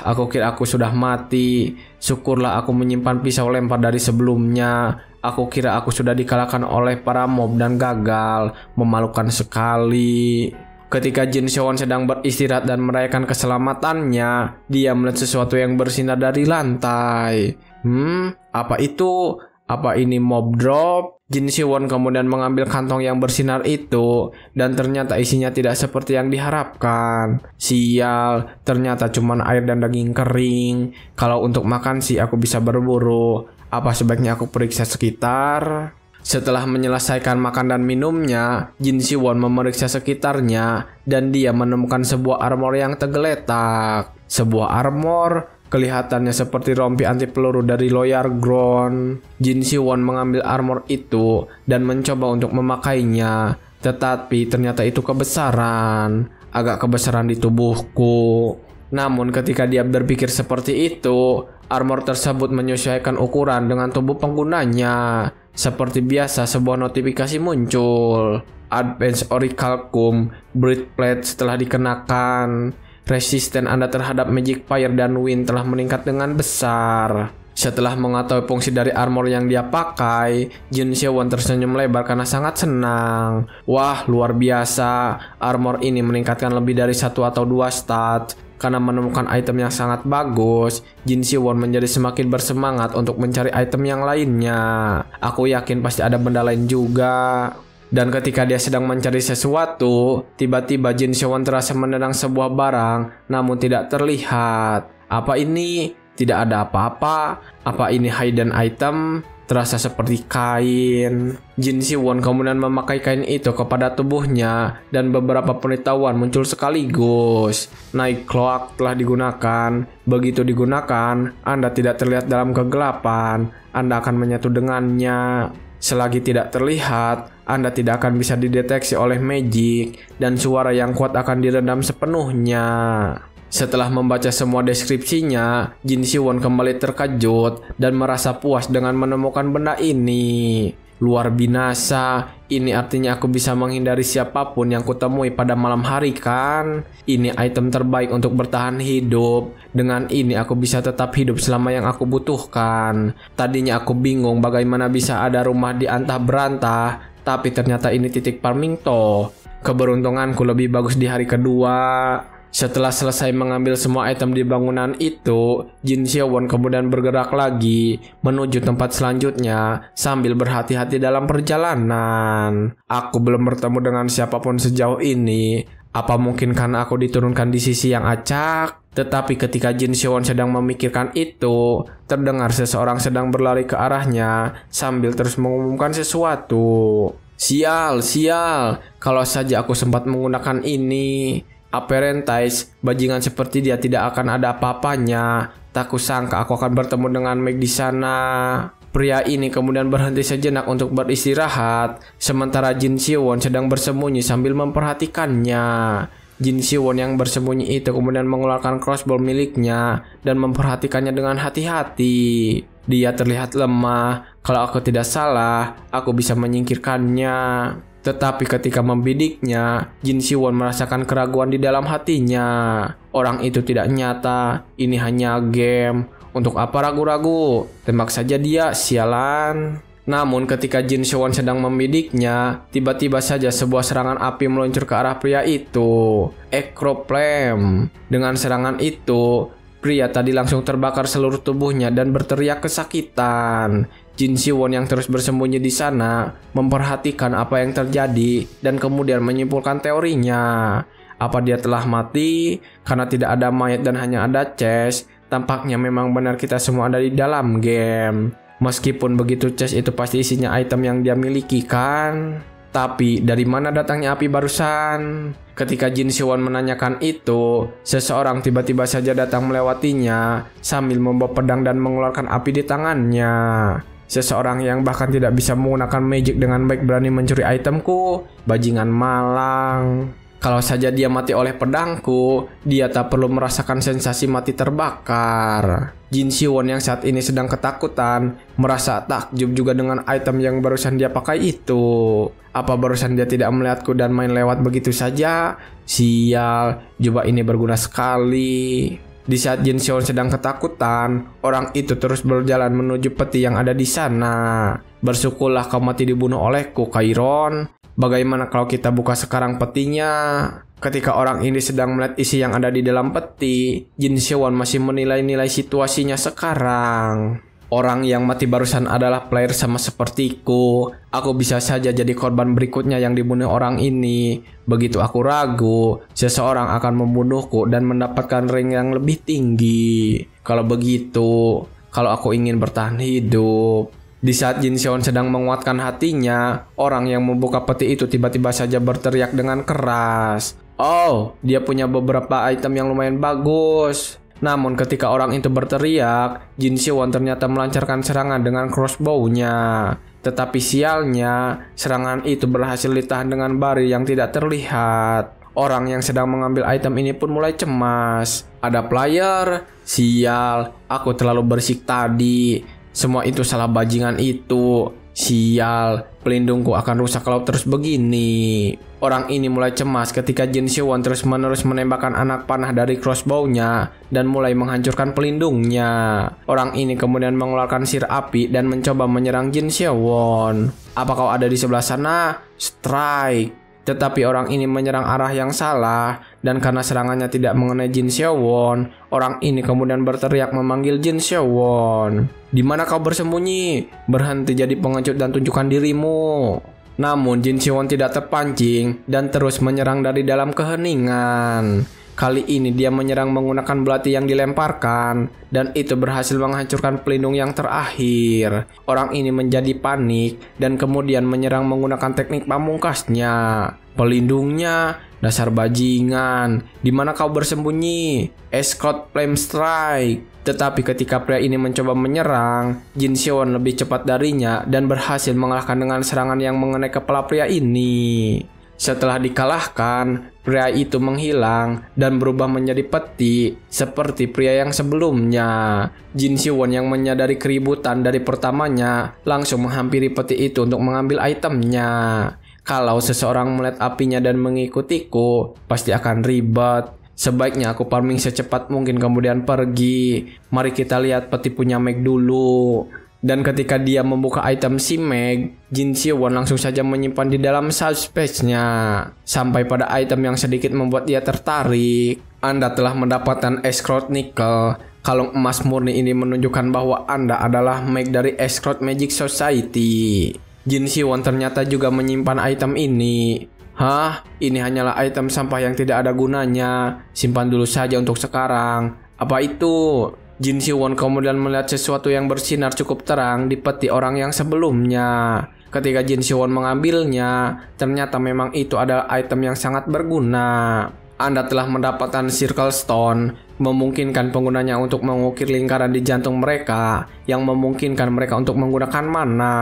Aku kira aku sudah mati. Syukurlah aku menyimpan pisau lempar dari sebelumnya. Aku kira aku sudah dikalahkan oleh para mob dan gagal. Memalukan sekali. Ketika Jin Seowon sedang beristirahat dan merayakan keselamatannya, dia melihat sesuatu yang bersinar dari lantai. Apa itu? Apa ini mob drop? Jin Si-won kemudian mengambil kantong yang bersinar itu dan ternyata isinya tidak seperti yang diharapkan. Sial, ternyata cuma air dan daging kering. Kalau untuk makan sih aku bisa berburu. Apa sebaiknya aku periksa sekitar? Setelah menyelesaikan makan dan minumnya, Jin Si-won memeriksa sekitarnya dan dia menemukan sebuah armor yang tergeletak. Sebuah armor kelihatannya seperti rompi anti peluru dari Loyal Ground. Jin Si-won mengambil armor itu dan mencoba untuk memakainya, tetapi ternyata itu kebesaran, agak kebesaran di tubuhku. Namun ketika dia berpikir seperti itu, armor tersebut menyesuaikan ukuran dengan tubuh penggunanya. Seperti biasa, sebuah notifikasi muncul. Advanced Orichalcum Breastplate setelah dikenakan. Resisten Anda terhadap Magic Fire dan Wind telah meningkat dengan besar. Setelah mengetahui fungsi dari armor yang dia pakai, Jin Si-won tersenyum lebar karena sangat senang. Wah, luar biasa. Armor ini meningkatkan lebih dari 1 atau 2 stat. Karena menemukan item yang sangat bagus, Jin Si-won menjadi semakin bersemangat untuk mencari item yang lainnya. Aku yakin pasti ada benda lain juga. Dan ketika dia sedang mencari sesuatu, tiba-tiba Jin Si-won terasa menendang sebuah barang, namun tidak terlihat. Apa ini? Tidak ada apa-apa. Apa ini hidden item? Terasa seperti kain. Jin Si-won kemudian memakai kain itu kepada tubuhnya dan beberapa pemberitahuan muncul sekaligus. Night Cloak telah digunakan. Begitu digunakan, Anda tidak terlihat dalam kegelapan. Anda akan menyatu dengannya. Selagi tidak terlihat, Anda tidak akan bisa dideteksi oleh magic dan suara yang kuat akan diredam sepenuhnya. Setelah membaca semua deskripsinya, Jin Si-won kembali terkejut dan merasa puas dengan menemukan benda ini. Luar binasa, ini artinya aku bisa menghindari siapapun yang kutemui pada malam hari kan? Ini item terbaik untuk bertahan hidup. Dengan ini aku bisa tetap hidup selama yang aku butuhkan. Tadinya aku bingung bagaimana bisa ada rumah di antah berantah, tapi ternyata ini titik farming toh. Keberuntunganku lebih bagus di hari kedua. Setelah selesai mengambil semua item di bangunan itu, Jin Si-won kemudian bergerak lagi menuju tempat selanjutnya sambil berhati-hati dalam perjalanan. Aku belum bertemu dengan siapapun sejauh ini. Apa mungkin karena aku diturunkan di sisi yang acak? Tetapi ketika Jin Si-won sedang memikirkan itu, terdengar seseorang sedang berlari ke arahnya sambil terus mengumumkan sesuatu. Sial, sial, kalau saja aku sempat menggunakan ini. Apprentice, bajingan seperti dia tidak akan ada apa-apanya. Tak kusangka aku akan bertemu dengan Meg di sana. Pria ini kemudian berhenti sejenak untuk beristirahat, sementara Jin Si-won sedang bersembunyi sambil memperhatikannya. Jin Si-won yang bersembunyi itu kemudian mengeluarkan crossbow miliknya dan memperhatikannya dengan hati-hati. Dia terlihat lemah. Kalau aku tidak salah, aku bisa menyingkirkannya. Tetapi ketika membidiknya, Jin Si-won merasakan keraguan di dalam hatinya. Orang itu tidak nyata, ini hanya game. Untuk apa ragu-ragu? Tembak saja dia, sialan. Namun ketika Jin Si-won sedang membidiknya, tiba-tiba saja sebuah serangan api meluncur ke arah pria itu. Necroflame. Dengan serangan itu, pria tadi langsung terbakar seluruh tubuhnya dan berteriak kesakitan. Jin Si-won yang terus bersembunyi di sana memperhatikan apa yang terjadi dan kemudian menyimpulkan teorinya. Apa dia telah mati? Karena tidak ada mayat dan hanya ada chest. Tampaknya memang benar kita semua ada di dalam game. Meskipun begitu, chest itu pasti isinya item yang dia miliki kan? Tapi dari mana datangnya api barusan? Ketika Jin Si-won menanyakan itu, seseorang tiba-tiba saja datang melewatinya sambil membawa pedang dan mengeluarkan api di tangannya. Seseorang yang bahkan tidak bisa menggunakan magic dengan baik berani mencuri itemku. Bajingan malang. Kalau saja dia mati oleh pedangku, dia tak perlu merasakan sensasi mati terbakar. Jin Si-won yang saat ini sedang ketakutan, merasa takjub juga dengan item yang barusan dia pakai itu. Apa barusan dia tidak melihatku dan main lewat begitu saja? Sial, jubah ini berguna sekali. Di saat Jin Si-won sedang ketakutan, orang itu terus berjalan menuju peti yang ada di sana. Bersyukurlah kau mati dibunuh olehku, Chiron. Bagaimana kalau kita buka sekarang petinya? Ketika orang ini sedang melihat isi yang ada di dalam peti, Jin Si-won masih menilai-nilai situasinya sekarang. Orang yang mati barusan adalah player sama sepertiku. Aku bisa saja jadi korban berikutnya yang dibunuh orang ini. Begitu aku ragu, seseorang akan membunuhku dan mendapatkan rank yang lebih tinggi. Kalau begitu, kalau aku ingin bertahan hidup. Di saat Jin Seon sedang menguatkan hatinya, orang yang membuka peti itu tiba-tiba saja berteriak dengan keras. Oh, dia punya beberapa item yang lumayan bagus. Namun ketika orang itu berteriak, Jin Seon ternyata melancarkan serangan dengan crossbow-nya. Tetapi sialnya, serangan itu berhasil ditahan dengan bari yang tidak terlihat. Orang yang sedang mengambil item ini pun mulai cemas. Ada player? Sial, aku terlalu berisik tadi. Semua itu salah bajingan itu. Sial, pelindungku akan rusak kalau terus begini. Orang ini mulai cemas ketika Jin Seon terus-menerus menembakkan anak panah dari crossbow-nya dan mulai menghancurkan pelindungnya. Orang ini kemudian mengeluarkan sir api dan mencoba menyerang Jin Seon. Apa kau ada di sebelah sana? Strike! Tetapi orang ini menyerang arah yang salah, dan karena serangannya tidak mengenai Jin Seon, orang ini kemudian berteriak memanggil Jin Seon. Di mana kau bersembunyi? Berhenti jadi pengecut dan tunjukkan dirimu. Namun Jin Seon tidak terpancing dan terus menyerang dari dalam keheningan. Kali ini dia menyerang menggunakan belati yang dilemparkan, dan itu berhasil menghancurkan pelindung yang terakhir. Orang ini menjadi panik dan kemudian menyerang menggunakan teknik pamungkasnya. Pelindungnya, dasar bajingan, di mana kau bersembunyi? Escort Flame Strike. Tetapi ketika pria ini mencoba menyerang, Jin Seon lebih cepat darinya dan berhasil mengalahkan dengan serangan yang mengenai kepala pria ini. Setelah dikalahkan, pria itu menghilang dan berubah menjadi peti seperti pria yang sebelumnya. Jin Seon yang menyadari keributan dari pertamanya langsung menghampiri peti itu untuk mengambil itemnya. Kalau seseorang melihat apinya dan mengikutiku, pasti akan ribet. Sebaiknya aku farming secepat mungkin kemudian pergi. Mari kita lihat peti punya Meg dulu. Dan ketika dia membuka item si Meg, Jin Seon langsung saja menyimpan di dalam subspace-nya. Sampai pada item yang sedikit membuat dia tertarik. Anda telah mendapatkan Escort Nickel. Kalung emas murni ini menunjukkan bahwa Anda adalah Meg dari Escort Magic Society. Jin Seon ternyata juga menyimpan item ini. Hah? Ini hanyalah item sampah yang tidak ada gunanya. Simpan dulu saja untuk sekarang. Apa itu? Jin Seon kemudian melihat sesuatu yang bersinar cukup terang di peti orang yang sebelumnya. Ketika Jin Seon mengambilnya, ternyata memang itu adalah item yang sangat berguna. Anda telah mendapatkan Circle Stone, memungkinkan penggunanya untuk mengukir lingkaran di jantung mereka, yang memungkinkan mereka untuk menggunakan mana.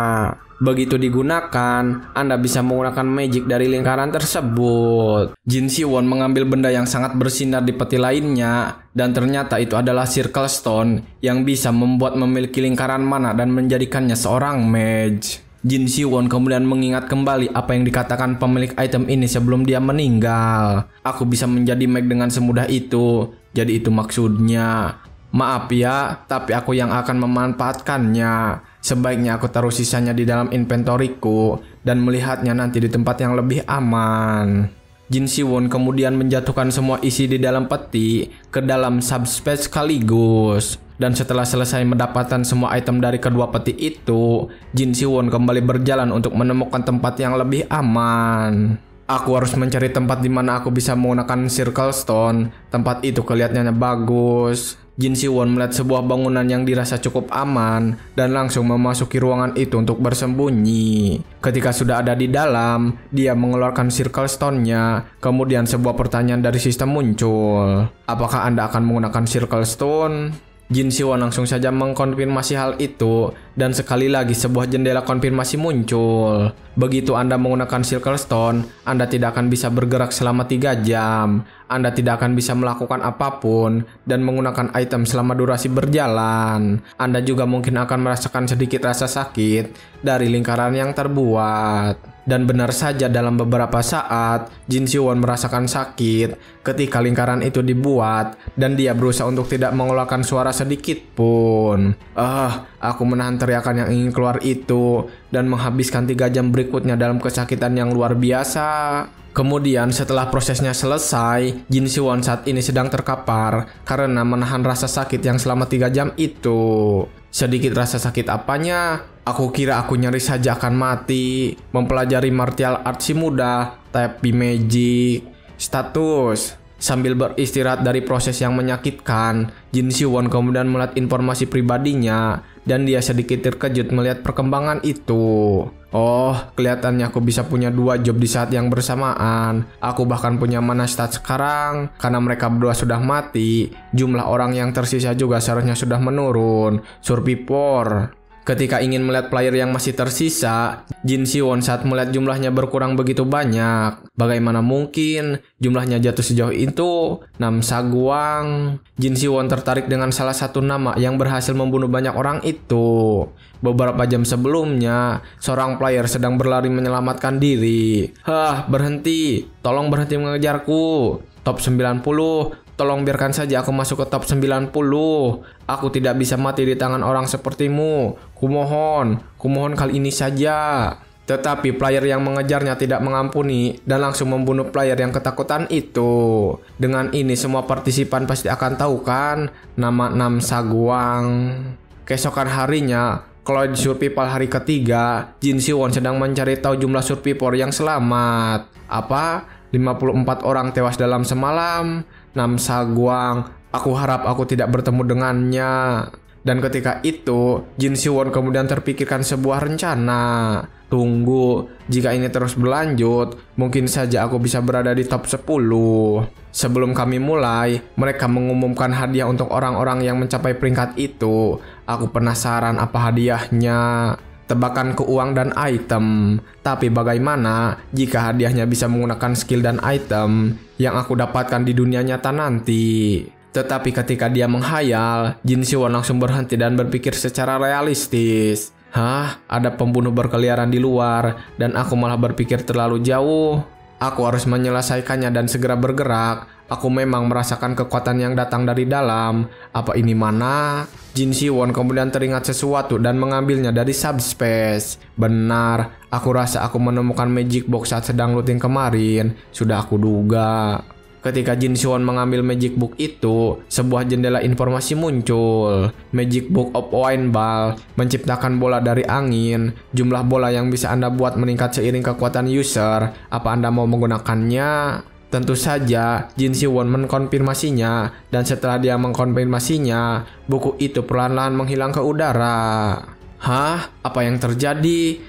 Begitu digunakan, Anda bisa menggunakan magic dari lingkaran tersebut. Jin Seon mengambil benda yang sangat bersinar di peti lainnya, dan ternyata itu adalah Circle Stone yang bisa membuat memiliki lingkaran mana dan menjadikannya seorang mage. Jin Seon kemudian mengingat kembali apa yang dikatakan pemilik item ini sebelum dia meninggal. Aku bisa menjadi mage dengan semudah itu, jadi itu maksudnya. Maaf ya, tapi aku yang akan memanfaatkannya. Sebaiknya aku taruh sisanya di dalam inventoriku dan melihatnya nanti di tempat yang lebih aman. Jin Seon kemudian menjatuhkan semua isi di dalam peti ke dalam subspace sekaligus. Dan setelah selesai mendapatkan semua item dari kedua peti itu, Jin Seon kembali berjalan untuk menemukan tempat yang lebih aman. Aku harus mencari tempat di mana aku bisa menggunakan Circle Stone. Tempat itu kelihatannya bagus. Jin Seon melihat sebuah bangunan yang dirasa cukup aman dan langsung memasuki ruangan itu untuk bersembunyi. Ketika sudah ada di dalam, dia mengeluarkan Circle Stone-nya. Kemudian sebuah pertanyaan dari sistem muncul. Apakah Anda akan menggunakan Circle Stone? Jin Seon langsung saja mengkonfirmasi hal itu dan sekali lagi sebuah jendela konfirmasi muncul. Begitu Anda menggunakan Circle Stone, Anda tidak akan bisa bergerak selama 3 jam. Anda tidak akan bisa melakukan apapun dan menggunakan item selama durasi berjalan. Anda juga mungkin akan merasakan sedikit rasa sakit dari lingkaran yang terbuat. Dan benar saja dalam beberapa saat, Jin Seon merasakan sakit ketika lingkaran itu dibuat dan dia berusaha untuk tidak mengeluarkan suara sedikit pun. Aku menahan teriakan yang ingin keluar itu dan menghabiskan 3 jam berikutnya dalam kesakitan yang luar biasa. Kemudian setelah prosesnya selesai, Jin Seon saat ini sedang terkapar karena menahan rasa sakit yang selama 3 jam itu. Sedikit rasa sakit apanya, aku kira aku nyaris saja akan mati. Mempelajari martial arts si mudah, tapi magic. Status. Sambil beristirahat dari proses yang menyakitkan, Jin Si-won kemudian melihat informasi pribadinya dan dia sedikit terkejut melihat perkembangan itu. Oh, kelihatannya aku bisa punya 2 job di saat yang bersamaan. Aku bahkan punya mana stat sekarang. Karena mereka berdua sudah mati, jumlah orang yang tersisa juga seharusnya sudah menurun. Survivor. Ketika ingin melihat player yang masih tersisa, Jin Si-won saat melihat jumlahnya berkurang begitu banyak. Bagaimana mungkin jumlahnya jatuh sejauh itu? Nam Saguang. Jin Si-won tertarik dengan salah satu nama yang berhasil membunuh banyak orang itu. Beberapa jam sebelumnya, seorang player sedang berlari menyelamatkan diri. Berhenti. Tolong berhenti mengejarku. Top 90. Tolong biarkan saja aku masuk ke top 90. Aku tidak bisa mati di tangan orang sepertimu. Kumohon kali ini saja. Tetapi player yang mengejarnya tidak mengampuni dan langsung membunuh player yang ketakutan itu. Dengan ini semua partisipan pasti akan tahu kan nama Nam Saguang. Keesokan harinya, kalau di survival hari ketiga, Jin Si-won sedang mencari tahu jumlah survivor yang selamat. 54 orang tewas dalam semalam. Nam Saguang, aku harap aku tidak bertemu dengannya. Dan ketika itu, Jin Si-won kemudian terpikirkan sebuah rencana. Tunggu, jika ini terus berlanjut, mungkin saja aku bisa berada di top 10. Sebelum kami mulai, mereka mengumumkan hadiah untuk orang-orang yang mencapai peringkat itu. Aku penasaran apa hadiahnya. Tebakan ke uang dan item. Tapi bagaimana jika hadiahnya bisa menggunakan skill dan item yang aku dapatkan di dunia nyata nanti? Tetapi ketika dia menghayal, Jin Si-won langsung berhenti dan berpikir secara realistis. Ada pembunuh berkeliaran di luar dan aku malah berpikir terlalu jauh. Aku harus menyelesaikannya dan segera bergerak. Aku memang merasakan kekuatan yang datang dari dalam. Apa ini mana? Jin Si-won kemudian teringat sesuatu dan mengambilnya dari subspace. Benar, aku rasa aku menemukan magic box saat sedang looting kemarin. Sudah aku duga. Ketika Jin Si-won mengambil magic book itu, sebuah jendela informasi muncul. Magic Book of Wine Ball menciptakan bola dari angin. Jumlah bola yang bisa Anda buat meningkat seiring kekuatan user. Apa Anda mau menggunakannya? Tentu saja, Jin Si-won mengkonfirmasinya, dan setelah dia mengkonfirmasinya, buku itu perlahan-lahan menghilang ke udara. Apa yang terjadi?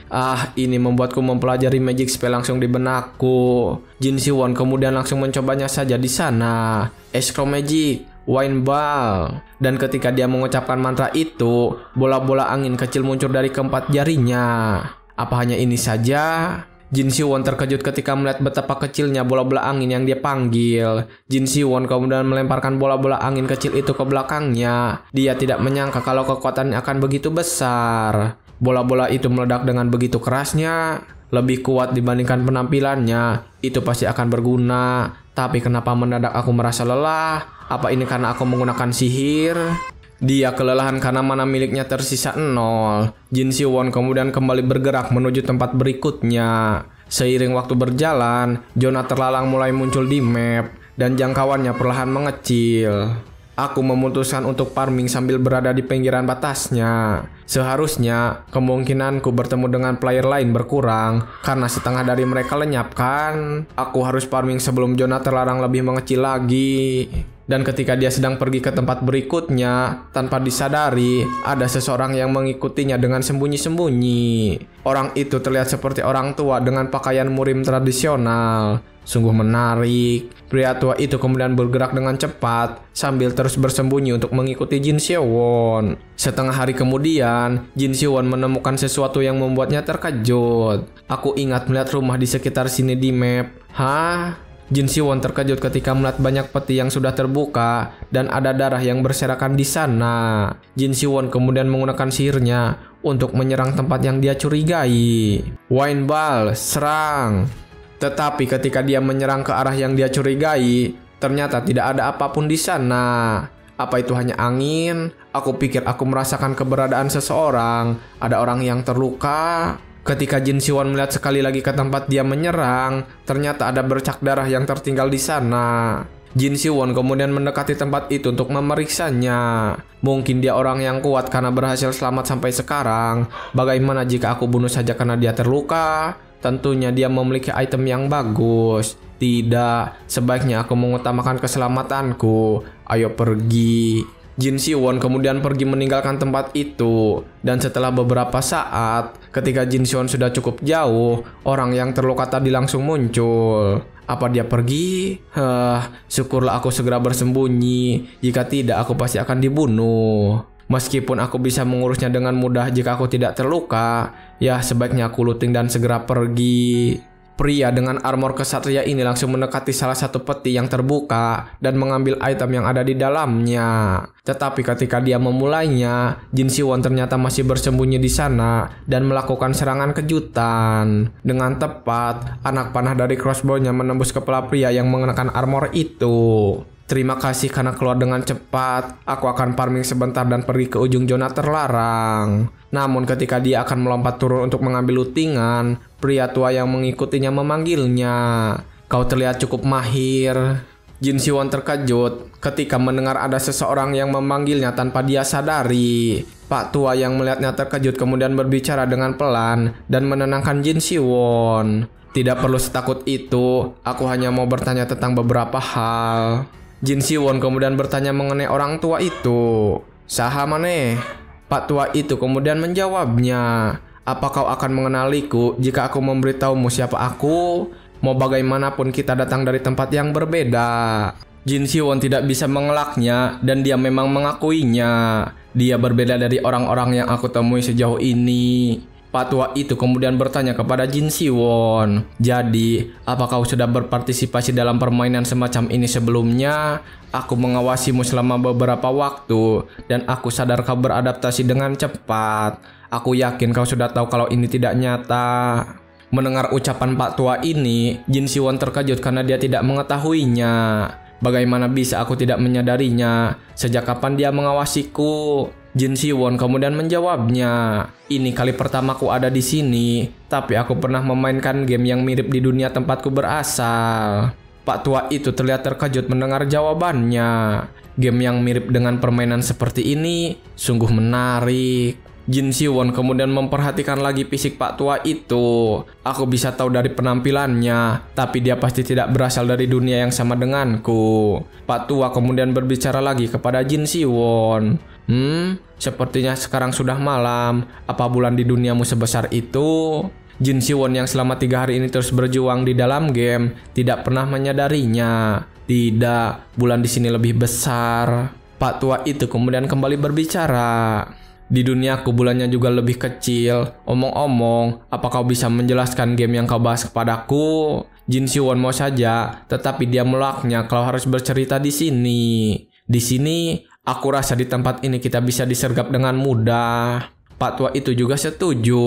Ini membuatku mempelajari magic spell langsung di benakku. Jin Si-won kemudian langsung mencobanya saja di sana. Escrow Magic, Wine Ball. Dan ketika dia mengucapkan mantra itu, bola-bola angin kecil muncul dari keempat jarinya. Apa hanya ini saja? Jin Si-won terkejut ketika melihat betapa kecilnya bola-bola angin yang dia panggil. Jin Si-won kemudian melemparkan bola-bola angin kecil itu ke belakangnya. Dia tidak menyangka kalau kekuatannya akan begitu besar. Bola-bola itu meledak dengan begitu kerasnya. Lebih kuat dibandingkan penampilannya. Itu pasti akan berguna. Tapi kenapa mendadak aku merasa lelah? Apa ini karena aku menggunakan sihir? Dia kelelahan karena mana miliknya tersisa 0. Jin Si-won kemudian kembali bergerak menuju tempat berikutnya. Seiring waktu berjalan, zona terlalang mulai muncul di map dan jangkauannya perlahan mengecil. Aku memutuskan untuk farming sambil berada di pinggiran batasnya. Seharusnya kemungkinanku bertemu dengan player lain berkurang karena setengah dari mereka lenyap kan. Aku harus farming sebelum zona terlarang lebih mengecil lagi. Dan ketika dia sedang pergi ke tempat berikutnya, tanpa disadari, ada seseorang yang mengikutinya dengan sembunyi-sembunyi. Orang itu terlihat seperti orang tua dengan pakaian murim tradisional. Sungguh menarik. Pria tua itu kemudian bergerak dengan cepat sambil terus bersembunyi untuk mengikuti Jin Si-won. Setengah hari kemudian, Jin Si-won menemukan sesuatu yang membuatnya terkejut. Aku ingat melihat rumah di sekitar sini di map. Jin Si-won terkejut ketika melihat banyak peti yang sudah terbuka dan ada darah yang berserakan di sana. Jin Si-won kemudian menggunakan sihirnya untuk menyerang tempat yang dia curigai. Wine Ball, serang. Tetapi ketika dia menyerang ke arah yang dia curigai, ternyata tidak ada apapun di sana. Apa itu hanya angin? Aku pikir aku merasakan keberadaan seseorang. Ada orang yang terluka. Ketika Jin Si-won melihat sekali lagi ke tempat dia menyerang, ternyata ada bercak darah yang tertinggal di sana. Jin Siwon kemudian mendekati tempat itu untuk memeriksanya. Mungkin dia orang yang kuat karena berhasil selamat sampai sekarang. Bagaimana jika aku bunuh saja karena dia terluka? Tentunya dia memiliki item yang bagus. Tidak, sebaiknya aku mengutamakan keselamatanku. Ayo pergi. Jin Siwon kemudian pergi meninggalkan tempat itu. Dan setelah beberapa saat, ketika Jin Siwon sudah cukup jauh, orang yang terluka tadi langsung muncul. Apa dia pergi? Syukurlah aku segera bersembunyi. Jika tidak, aku pasti akan dibunuh. Meskipun aku bisa mengurusnya dengan mudah jika aku tidak terluka, ya sebaiknya aku looting dan segera pergi. Pria dengan armor kesatria ini langsung mendekati salah satu peti yang terbuka dan mengambil item yang ada di dalamnya. Tetapi ketika dia memulainya, Jin Siwon ternyata masih bersembunyi di sana dan melakukan serangan kejutan. Dengan tepat, anak panah dari crossbow-nya menembus kepala pria yang mengenakan armor itu. Terima kasih karena keluar dengan cepat. Aku akan farming sebentar dan pergi ke ujung zona terlarang. Namun ketika dia akan melompat turun untuk mengambil lootingan, pria tua yang mengikutinya memanggilnya. Kau terlihat cukup mahir. Jin Siwon terkejut ketika mendengar ada seseorang yang memanggilnya tanpa dia sadari. Pak tua yang melihatnya terkejut kemudian berbicara dengan pelan dan menenangkan Jin Siwon. Tidak perlu setakut itu, aku hanya mau bertanya tentang beberapa hal. Jin Siwon kemudian bertanya mengenai orang tua itu. Saha maneh? Pak tua itu kemudian menjawabnya. Apa kau akan mengenaliku jika aku memberitahumu siapa aku? Mau bagaimanapun kita datang dari tempat yang berbeda. Jin Siwon tidak bisa mengelaknya dan dia memang mengakuinya. Dia berbeda dari orang-orang yang aku temui sejauh ini. Pak tua itu kemudian bertanya kepada Jin Siwon. Jadi, apa kau sudah berpartisipasi dalam permainan semacam ini sebelumnya? Aku mengawasimu selama beberapa waktu dan aku sadar kau beradaptasi dengan cepat. Aku yakin kau sudah tahu kalau ini tidak nyata. Mendengar ucapan Pak tua ini, Jin Siwon terkejut karena dia tidak mengetahuinya. Bagaimana bisa aku tidak menyadarinya? Sejak kapan dia mengawasiku? Jin Siwon kemudian menjawabnya, ini kali pertamaku ada di sini, tapi aku pernah memainkan game yang mirip di dunia tempatku berasal. Pak tua itu terlihat terkejut mendengar jawabannya. Game yang mirip dengan permainan seperti ini sungguh menarik. Jin Siwon kemudian memperhatikan lagi fisik Pak tua itu. Aku bisa tahu dari penampilannya, tapi dia pasti tidak berasal dari dunia yang sama denganku. Pak tua kemudian berbicara lagi kepada Jin Siwon. Sepertinya sekarang sudah malam. Apa bulan di duniamu sebesar itu? Jin Siwon yang selama 3 hari ini terus berjuang di dalam game tidak pernah menyadarinya. Tidak, bulan di sini lebih besar. Pak tua itu kemudian kembali berbicara. Di duniaku bulannya juga lebih kecil. Omong-omong, apa kau bisa menjelaskan game yang kau bahas kepadaku? Jin Siwon mau saja, tetapi dia menolaknya kalau harus bercerita di sini. Di sini, aku rasa di tempat ini kita bisa disergap dengan mudah. Pak tua itu juga setuju.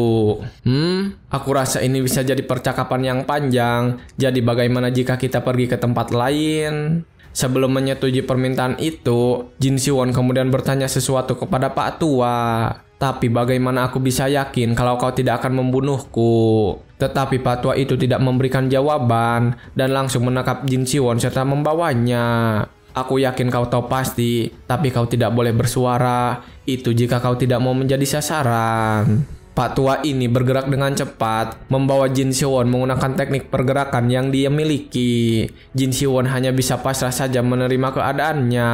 Aku rasa ini bisa jadi percakapan yang panjang. Jadi bagaimana jika kita pergi ke tempat lain? Sebelum menyetujui permintaan itu, Jin Siwon kemudian bertanya sesuatu kepada Pak tua. Tapi bagaimana aku bisa yakin kalau kau tidak akan membunuhku? Tetapi Pak tua itu tidak memberikan jawaban dan langsung menangkap Jin Siwon serta membawanya. Aku yakin kau tahu pasti, tapi kau tidak boleh bersuara. Itu jika kau tidak mau menjadi sasaran. Pak tua ini bergerak dengan cepat, membawa Jin Siwon menggunakan teknik pergerakan yang dia miliki. Jin Siwon hanya bisa pasrah saja menerima keadaannya.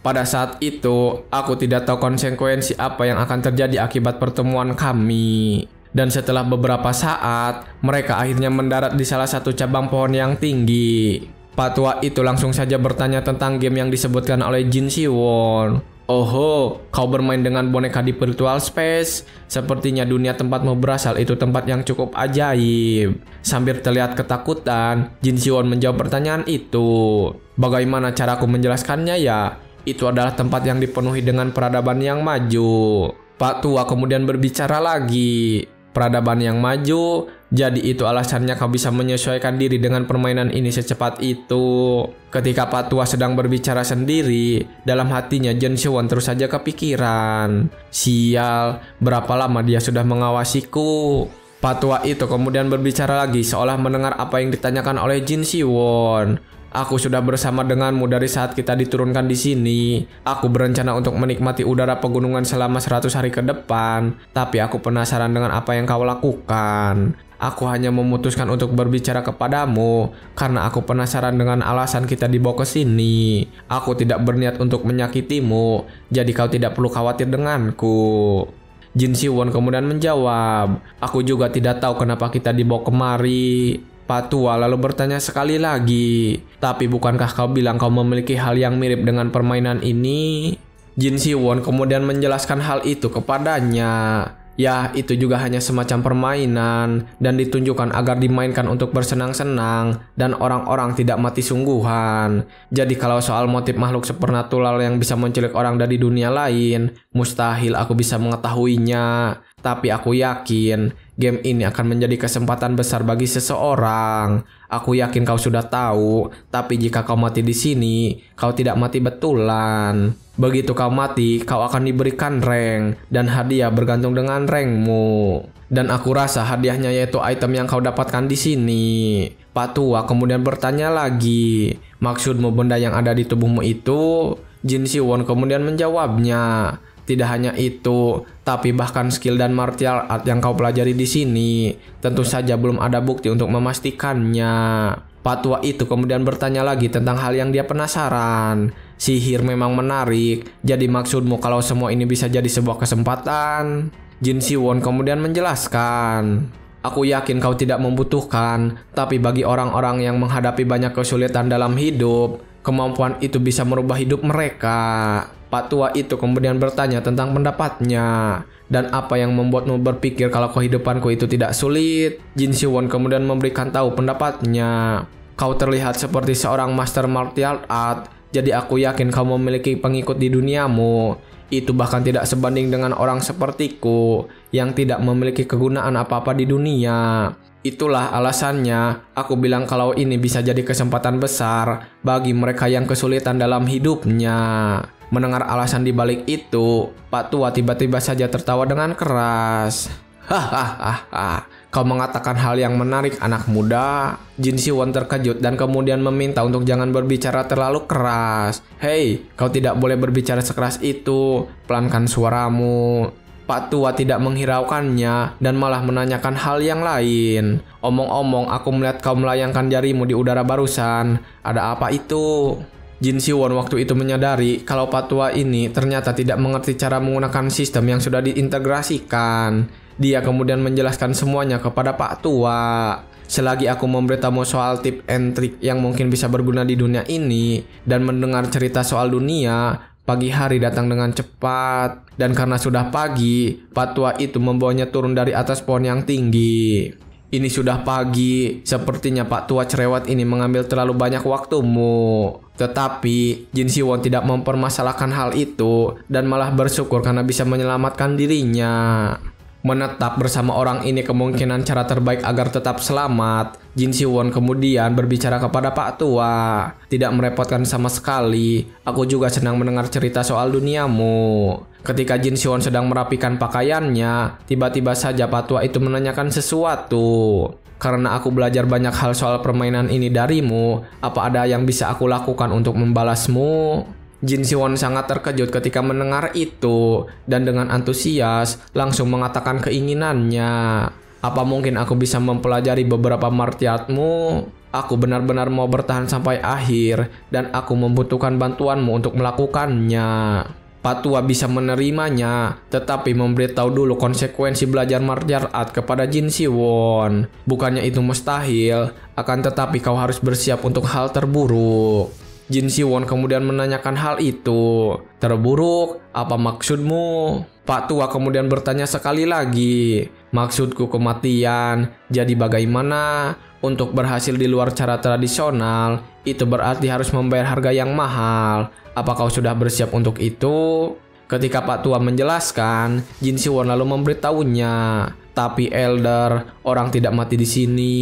Pada saat itu, aku tidak tahu konsekuensi apa yang akan terjadi akibat pertemuan kami. Dan setelah beberapa saat, mereka akhirnya mendarat di salah satu cabang pohon yang tinggi. Pak tua itu langsung saja bertanya tentang game yang disebutkan oleh Jin Siwon. Oho, kau bermain dengan boneka di virtual space. Sepertinya dunia tempatmu berasal itu tempat yang cukup ajaib. Sambil terlihat ketakutan, Jin Siwon menjawab pertanyaan itu. Bagaimana caraku menjelaskannya ya? Itu adalah tempat yang dipenuhi dengan peradaban yang maju. Pak tua kemudian berbicara lagi. Peradaban yang maju, jadi itu alasannya kau bisa menyesuaikan diri dengan permainan ini secepat itu. Ketika Pak tua sedang berbicara sendiri, dalam hatinya Jin Siwon terus saja kepikiran. Sial, berapa lama dia sudah mengawasiku? Pak tua itu kemudian berbicara lagi seolah mendengar apa yang ditanyakan oleh Jin Siwon. Aku sudah bersama denganmu dari saat kita diturunkan di sini. Aku berencana untuk menikmati udara pegunungan selama 100 hari ke depan, tapi aku penasaran dengan apa yang kau lakukan. Aku hanya memutuskan untuk berbicara kepadamu karena aku penasaran dengan alasan kita dibawa ke sini. Aku tidak berniat untuk menyakitimu, jadi kau tidak perlu khawatir denganku. Jin Si-won kemudian menjawab, aku juga tidak tahu kenapa kita dibawa kemari. Pak Tua lalu bertanya sekali lagi, tapi bukankah kau bilang kau memiliki hal yang mirip dengan permainan ini? Jin Si-won kemudian menjelaskan hal itu kepadanya. Ya, itu juga hanya semacam permainan dan ditunjukkan agar dimainkan untuk bersenang-senang dan orang-orang tidak mati sungguhan. Jadi kalau soal motif makhluk supernatural yang bisa menculik orang dari dunia lain, mustahil aku bisa mengetahuinya. Tapi aku yakin game ini akan menjadi kesempatan besar bagi seseorang. Aku yakin kau sudah tahu, tapi jika kau mati di sini, kau tidak mati betulan. Begitu kau mati, kau akan diberikan rank, dan hadiah bergantung dengan rankmu. Dan aku rasa hadiahnya yaitu item yang kau dapatkan di sini. Pak Tua kemudian bertanya lagi, maksudmu benda yang ada di tubuhmu itu? Jin Si-won kemudian menjawabnya, tidak hanya itu, tapi bahkan skill dan martial art yang kau pelajari di sini. Tentu saja belum ada bukti untuk memastikannya. Pak Tua itu kemudian bertanya lagi tentang hal yang dia penasaran. Sihir memang menarik, jadi maksudmu kalau semua ini bisa jadi sebuah kesempatan? Jin Si-won kemudian menjelaskan, aku yakin kau tidak membutuhkan, tapi bagi orang-orang yang menghadapi banyak kesulitan dalam hidup, kemampuan itu bisa merubah hidup mereka. Pak Tua itu kemudian bertanya tentang pendapatnya. Dan apa yang membuatmu berpikir kalau kehidupanku itu tidak sulit? Jin Si-won kemudian memberikan tahu pendapatnya. Kau terlihat seperti seorang master martial art, jadi aku yakin kau memiliki pengikut di duniamu. Itu bahkan tidak sebanding dengan orang sepertiku yang tidak memiliki kegunaan apa-apa di dunia. Itulah alasannya aku bilang kalau ini bisa jadi kesempatan besar bagi mereka yang kesulitan dalam hidupnya. Mendengar alasan di balik itu, Pak Tua tiba-tiba saja tertawa dengan keras. Hahaha, kau mengatakan hal yang menarik anak muda. Jin Si-won terkejut dan kemudian meminta untuk jangan berbicara terlalu keras. Hei, kau tidak boleh berbicara sekeras itu. Pelankan suaramu. Pak Tua tidak menghiraukannya dan malah menanyakan hal yang lain. Omong-omong, aku melihat kau melayangkan jarimu di udara barusan. Ada apa itu? Jin Si-won waktu itu menyadari kalau Pak Tua ini ternyata tidak mengerti cara menggunakan sistem yang sudah diintegrasikan. Dia kemudian menjelaskan semuanya kepada Pak Tua. Selagi aku memberitamu soal tip and trick yang mungkin bisa berguna di dunia ini dan mendengar cerita soal dunia, pagi hari datang dengan cepat. Dan karena sudah pagi, Pak Tua itu membawanya turun dari atas pohon yang tinggi. Ini sudah pagi, sepertinya Pak Tua cerewet ini mengambil terlalu banyak waktumu. Tetapi Jin Si-won tidak mempermasalahkan hal itu dan malah bersyukur karena bisa menyelamatkan dirinya. Menetap bersama orang ini kemungkinan cara terbaik agar tetap selamat. Jin Si-won kemudian berbicara kepada Pak Tua. Tidak merepotkan sama sekali. Aku juga senang mendengar cerita soal duniamu. Ketika Jin Si-won sedang merapikan pakaiannya, tiba-tiba saja Pak Tua itu menanyakan sesuatu. Karena aku belajar banyak hal soal permainan ini darimu, apa ada yang bisa aku lakukan untuk membalasmu? Jin Si-won sangat terkejut ketika mendengar itu dan dengan antusias langsung mengatakan keinginannya. Apa mungkin aku bisa mempelajari beberapa martialmu? Aku benar-benar mau bertahan sampai akhir dan aku membutuhkan bantuanmu untuk melakukannya. Pak Tua bisa menerimanya, tetapi memberitahu dulu konsekuensi belajar martial art kepada Jin Si-won. Bukannya itu mustahil, akan tetapi kau harus bersiap untuk hal terburuk. Jin Si-won kemudian menanyakan hal itu. Terburuk? Apa maksudmu? Pak Tua kemudian bertanya sekali lagi. Maksudku kematian. Jadi bagaimana? Untuk berhasil di luar cara tradisional, itu berarti harus membayar harga yang mahal. Apa kau sudah bersiap untuk itu? Ketika Pak Tua menjelaskan, Jin Si-won lalu memberitahunya. Tapi Elder, orang tidak mati di sini.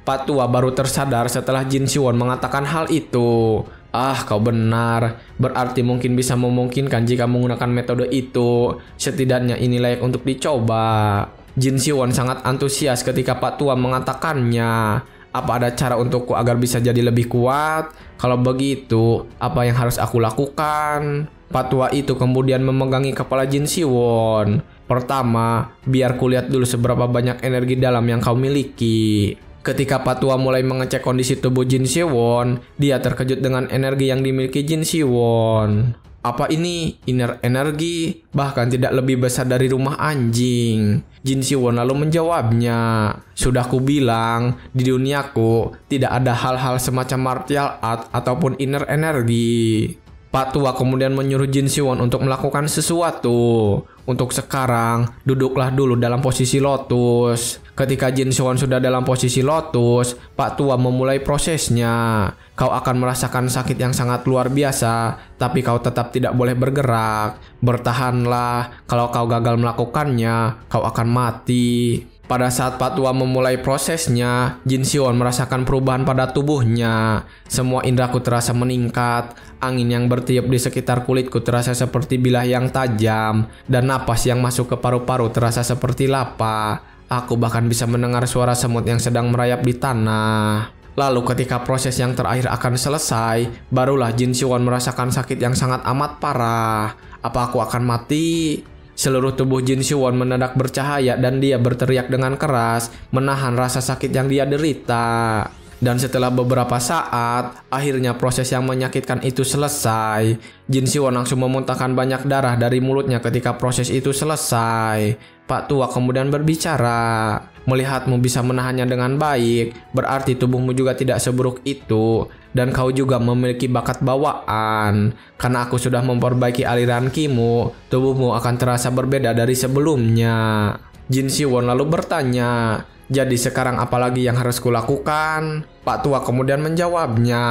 Pak Tua baru tersadar setelah Jin Si-won mengatakan hal itu. Ah, kau benar. Berarti mungkin bisa memungkinkan jika menggunakan metode itu. Setidaknya ini layak untuk dicoba. Jin Si-won sangat antusias ketika Pak Tua mengatakannya. Apa ada cara untukku agar bisa jadi lebih kuat? Kalau begitu, apa yang harus aku lakukan? Pak tua itu kemudian memegangi kepala Jin Siwon. Pertama, biar kulihat dulu seberapa banyak energi dalam yang kau miliki. Ketika Pak tua mulai mengecek kondisi tubuh Jin Siwon, dia terkejut dengan energi yang dimiliki Jin Siwon. Apa ini inner energi? Bahkan tidak lebih besar dari rumah anjing. Jin Siwon lalu menjawabnya, sudah kubilang, di duniaku tidak ada hal-hal semacam martial art ataupun inner energi. Pak tua kemudian menyuruh Jin Siwon untuk melakukan sesuatu. Untuk sekarang, duduklah dulu dalam posisi lotus. Ketika Jin Siwon sudah dalam posisi lotus, Pak tua memulai prosesnya. Kau akan merasakan sakit yang sangat luar biasa, tapi kau tetap tidak boleh bergerak. Bertahanlah, kalau kau gagal melakukannya, kau akan mati. Pada saat Pak tua memulai prosesnya, Jin Siwon merasakan perubahan pada tubuhnya. Semua indraku terasa meningkat, angin yang bertiup di sekitar kulitku terasa seperti bilah yang tajam, dan napas yang masuk ke paru-paru terasa seperti lapa. Aku bahkan bisa mendengar suara semut yang sedang merayap di tanah. Lalu ketika proses yang terakhir akan selesai, barulah Jin Siwon merasakan sakit yang sangat amat parah. Apa aku akan mati? Seluruh tubuh Jin Siwon mendadak bercahaya dan dia berteriak dengan keras, menahan rasa sakit yang dia derita. Dan setelah beberapa saat, akhirnya proses yang menyakitkan itu selesai. Jin Siwon langsung memuntahkan banyak darah dari mulutnya ketika proses itu selesai. Pak tua kemudian berbicara, melihatmu bisa menahannya dengan baik, berarti tubuhmu juga tidak seburuk itu. Dan kau juga memiliki bakat bawaan. Karena aku sudah memperbaiki aliran kimu, tubuhmu akan terasa berbeda dari sebelumnya. Jin Siwon lalu bertanya, jadi sekarang apalagi yang harus kulakukan? Pak tua kemudian menjawabnya,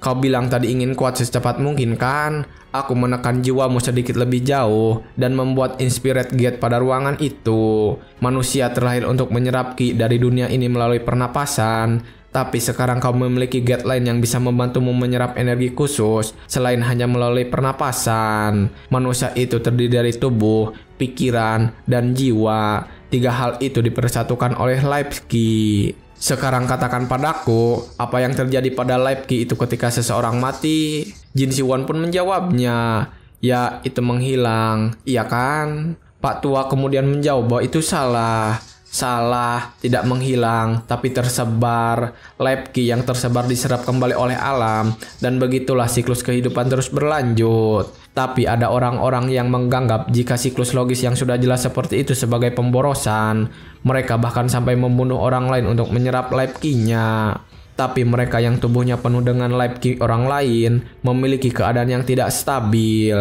kau bilang tadi ingin kuat secepat mungkin kan? Aku menekan jiwamu sedikit lebih jauh dan membuat inspired gate pada ruangan itu. Manusia terlahir untuk menyerap ki dari dunia ini melalui pernapasan. Tapi sekarang kau memiliki gate lain yang bisa membantumu menyerap energi khusus selain hanya melalui pernapasan. Manusia itu terdiri dari tubuh, pikiran, dan jiwa. 3 hal itu dipersatukan oleh life key. Sekarang katakan padaku, apa yang terjadi pada life key itu ketika seseorang mati? Jin Siwon pun menjawabnya, ya itu menghilang, iya kan? Pak tua kemudian menjawab bahwa itu salah. Salah, tidak menghilang, tapi tersebar. Life key yang tersebar diserap kembali oleh alam, dan begitulah siklus kehidupan terus berlanjut. Tapi ada orang-orang yang menganggap jika siklus logis yang sudah jelas seperti itu sebagai pemborosan. Mereka bahkan sampai membunuh orang lain untuk menyerap life key-nya. Tapi mereka yang tubuhnya penuh dengan life key orang lain memiliki keadaan yang tidak stabil.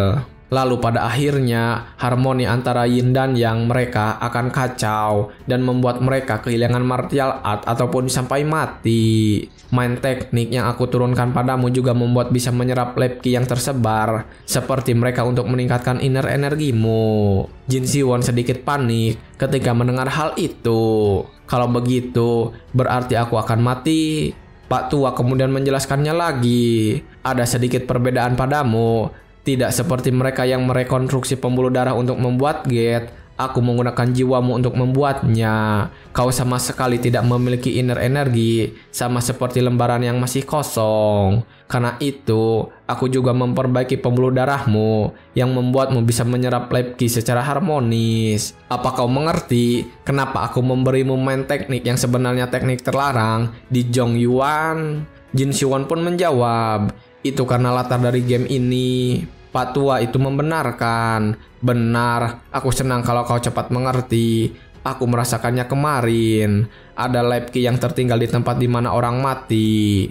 Lalu pada akhirnya, harmoni antara yin dan yang mereka akan kacau dan membuat mereka kehilangan martial art ataupun sampai mati. Main teknik yang aku turunkan padamu juga membuat bisa menyerap life key yang tersebar, seperti mereka untuk meningkatkan inner energimu. Jin Siwon sedikit panik ketika mendengar hal itu. Kalau begitu, berarti aku akan mati. Pak tua kemudian menjelaskannya lagi. Ada sedikit perbedaan padamu. Tidak seperti mereka yang merekonstruksi pembuluh darah untuk membuat gate, aku menggunakan jiwamu untuk membuatnya. Kau sama sekali tidak memiliki inner energi, sama seperti lembaran yang masih kosong. Karena itu, aku juga memperbaiki pembuluh darahmu, yang membuatmu bisa menyerap life key secara harmonis. Apa kau mengerti kenapa aku memberimu main teknik yang sebenarnya teknik terlarang di Zhongyuan? Jin Siwon pun menjawab, itu karena latar dari game ini. Pak tua itu membenarkan. Benar, aku senang kalau kau cepat mengerti. Aku merasakannya kemarin. Ada life key yang tertinggal di tempat di mana orang mati.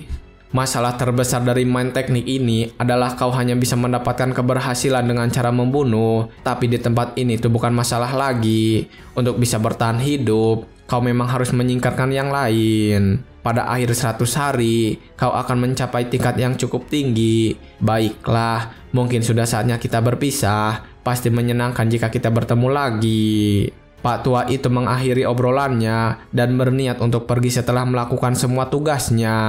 Masalah terbesar dari main teknik ini adalah kau hanya bisa mendapatkan keberhasilan dengan cara membunuh. Tapi di tempat ini itu bukan masalah lagi. Untuk bisa bertahan hidup, kau memang harus menyingkatkan yang lain. Pada akhir 100 hari, kau akan mencapai tingkat yang cukup tinggi. Baiklah, mungkin sudah saatnya kita berpisah. Pasti menyenangkan jika kita bertemu lagi. Pak tua itu mengakhiri obrolannya dan berniat untuk pergi setelah melakukan semua tugasnya.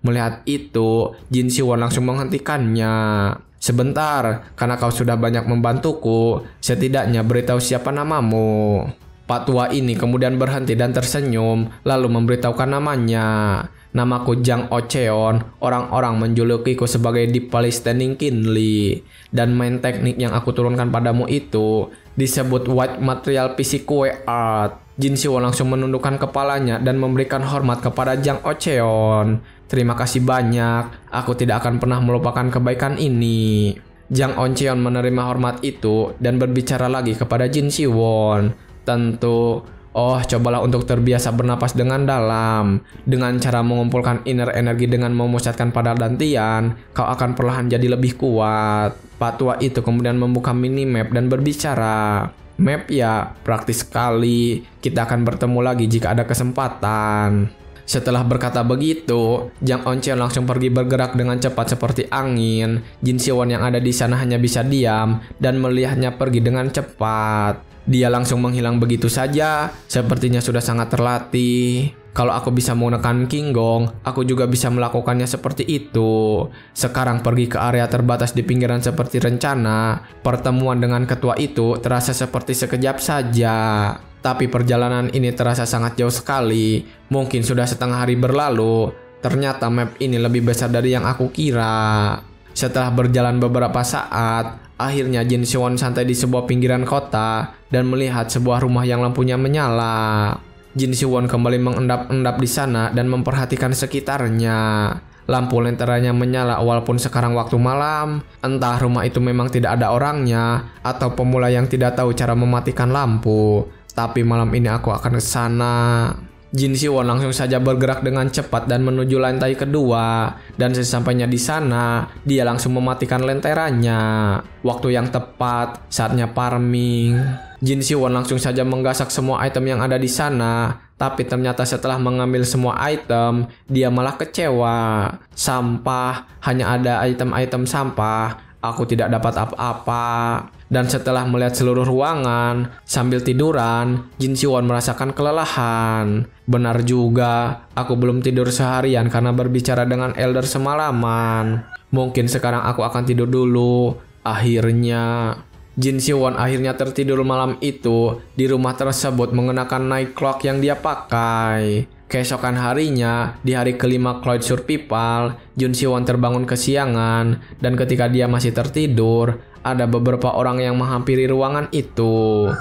Melihat itu, Jin Siwon langsung menghentikannya. Sebentar, karena kau sudah banyak membantuku, setidaknya beritahu siapa namamu. Pak tua ini kemudian berhenti dan tersenyum, lalu memberitahukan namanya. Namaku Jang Ocheon, orang-orang menjulukiku sebagai Deep Valley Standing Kinley. Dan main teknik yang aku turunkan padamu itu disebut White Material Physique Art. Jin Siwon langsung menundukkan kepalanya dan memberikan hormat kepada Jang Ocheon. Terima kasih banyak, aku tidak akan pernah melupakan kebaikan ini. Jang Ocheon menerima hormat itu dan berbicara lagi kepada Jin Siwon. Tentu, cobalah untuk terbiasa bernapas dengan dalam. Dengan cara mengumpulkan inner energi dengan memusatkan pada dantian, kau akan perlahan jadi lebih kuat. Pak tua itu kemudian membuka minimap dan berbicara. Map ya, praktis sekali. Kita akan bertemu lagi jika ada kesempatan. Setelah berkata begitu, Jang Ocheon langsung pergi bergerak dengan cepat seperti angin. Jin Siwon yang ada di sana hanya bisa diam dan melihatnya pergi dengan cepat. Dia langsung menghilang begitu saja, sepertinya sudah sangat terlatih. Kalau aku bisa menggunakan King Gong, aku juga bisa melakukannya seperti itu. Sekarang pergi ke area terbatas di pinggiran seperti rencana. Pertemuan dengan ketua itu terasa seperti sekejap saja. Tapi perjalanan ini terasa sangat jauh sekali. Mungkin sudah setengah hari berlalu. Ternyata map ini lebih besar dari yang aku kira. Setelah berjalan beberapa saat, akhirnya Jin Siwon santai di sebuah pinggiran kota dan melihat sebuah rumah yang lampunya menyala. Jin Siwon kembali mengendap-endap di sana dan memperhatikan sekitarnya. Lampu lenteranya menyala walaupun sekarang waktu malam. Entah rumah itu memang tidak ada orangnya atau pemula yang tidak tahu cara mematikan lampu. Tapi malam ini aku akan ke sana. Jin Siwon langsung saja bergerak dengan cepat dan menuju lantai kedua. Dan sesampainya di sana, dia langsung mematikan lenteranya. Waktu yang tepat, saatnya farming. Jin Siwon langsung saja menggasak semua item yang ada di sana. Tapi ternyata setelah mengambil semua item, dia malah kecewa. Sampah, hanya ada item-item sampah. Aku tidak dapat apa-apa. Dan setelah melihat seluruh ruangan sambil tiduran, Jin Siwon merasakan kelelahan. Benar juga, aku belum tidur seharian karena berbicara dengan Elder semalaman. Mungkin sekarang aku akan tidur dulu. Akhirnya, Jin Siwon akhirnya tertidur malam itu di rumah tersebut mengenakan night clock yang dia pakai. Keesokan harinya, di hari kelima Cloud Survival, Jin Siwon terbangun kesiangan, dan ketika dia masih tertidur, ada beberapa orang yang menghampiri ruangan itu.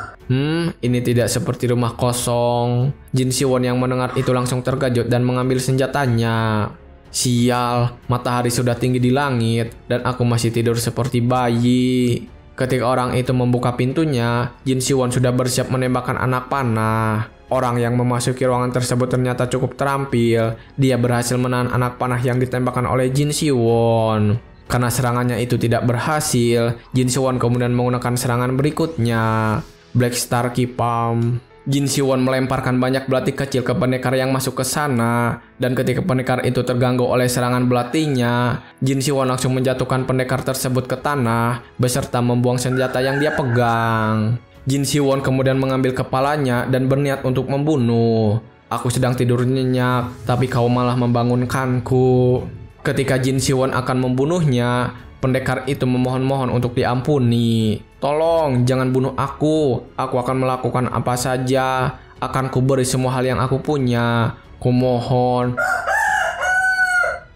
Ini tidak seperti rumah kosong. Jin Siwon yang mendengar itu langsung terkejut dan mengambil senjatanya. Sial, matahari sudah tinggi di langit, dan aku masih tidur seperti bayi. Ketika orang itu membuka pintunya, Jin Siwon sudah bersiap menembakkan anak panah. Orang yang memasuki ruangan tersebut ternyata cukup terampil. Dia berhasil menahan anak panah yang ditembakkan oleh Jin Siwon. Karena serangannya itu tidak berhasil, Jin Siwon kemudian menggunakan serangan berikutnya, Black Star Key Palm. Jin Siwon melemparkan banyak belati kecil ke pendekar yang masuk ke sana. Dan ketika pendekar itu terganggu oleh serangan belatinya, Jin Siwon langsung menjatuhkan pendekar tersebut ke tanah beserta membuang senjata yang dia pegang. Jin Siwon kemudian mengambil kepalanya dan berniat untuk membunuh. Aku sedang tidur nyenyak, tapi kau malah membangunkanku. Ketika Jin Siwon akan membunuhnya, pendekar itu memohon-mohon untuk diampuni. Tolong, jangan bunuh aku. Aku akan melakukan apa saja. Akan kuberi semua hal yang aku punya. Kumohon.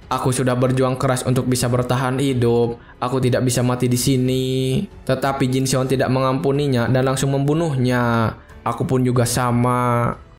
Aku sudah berjuang keras untuk bisa bertahan hidup. Aku tidak bisa mati di sini. Tetapi Jin Siwon tidak mengampuninya dan langsung membunuhnya. Aku pun juga sama.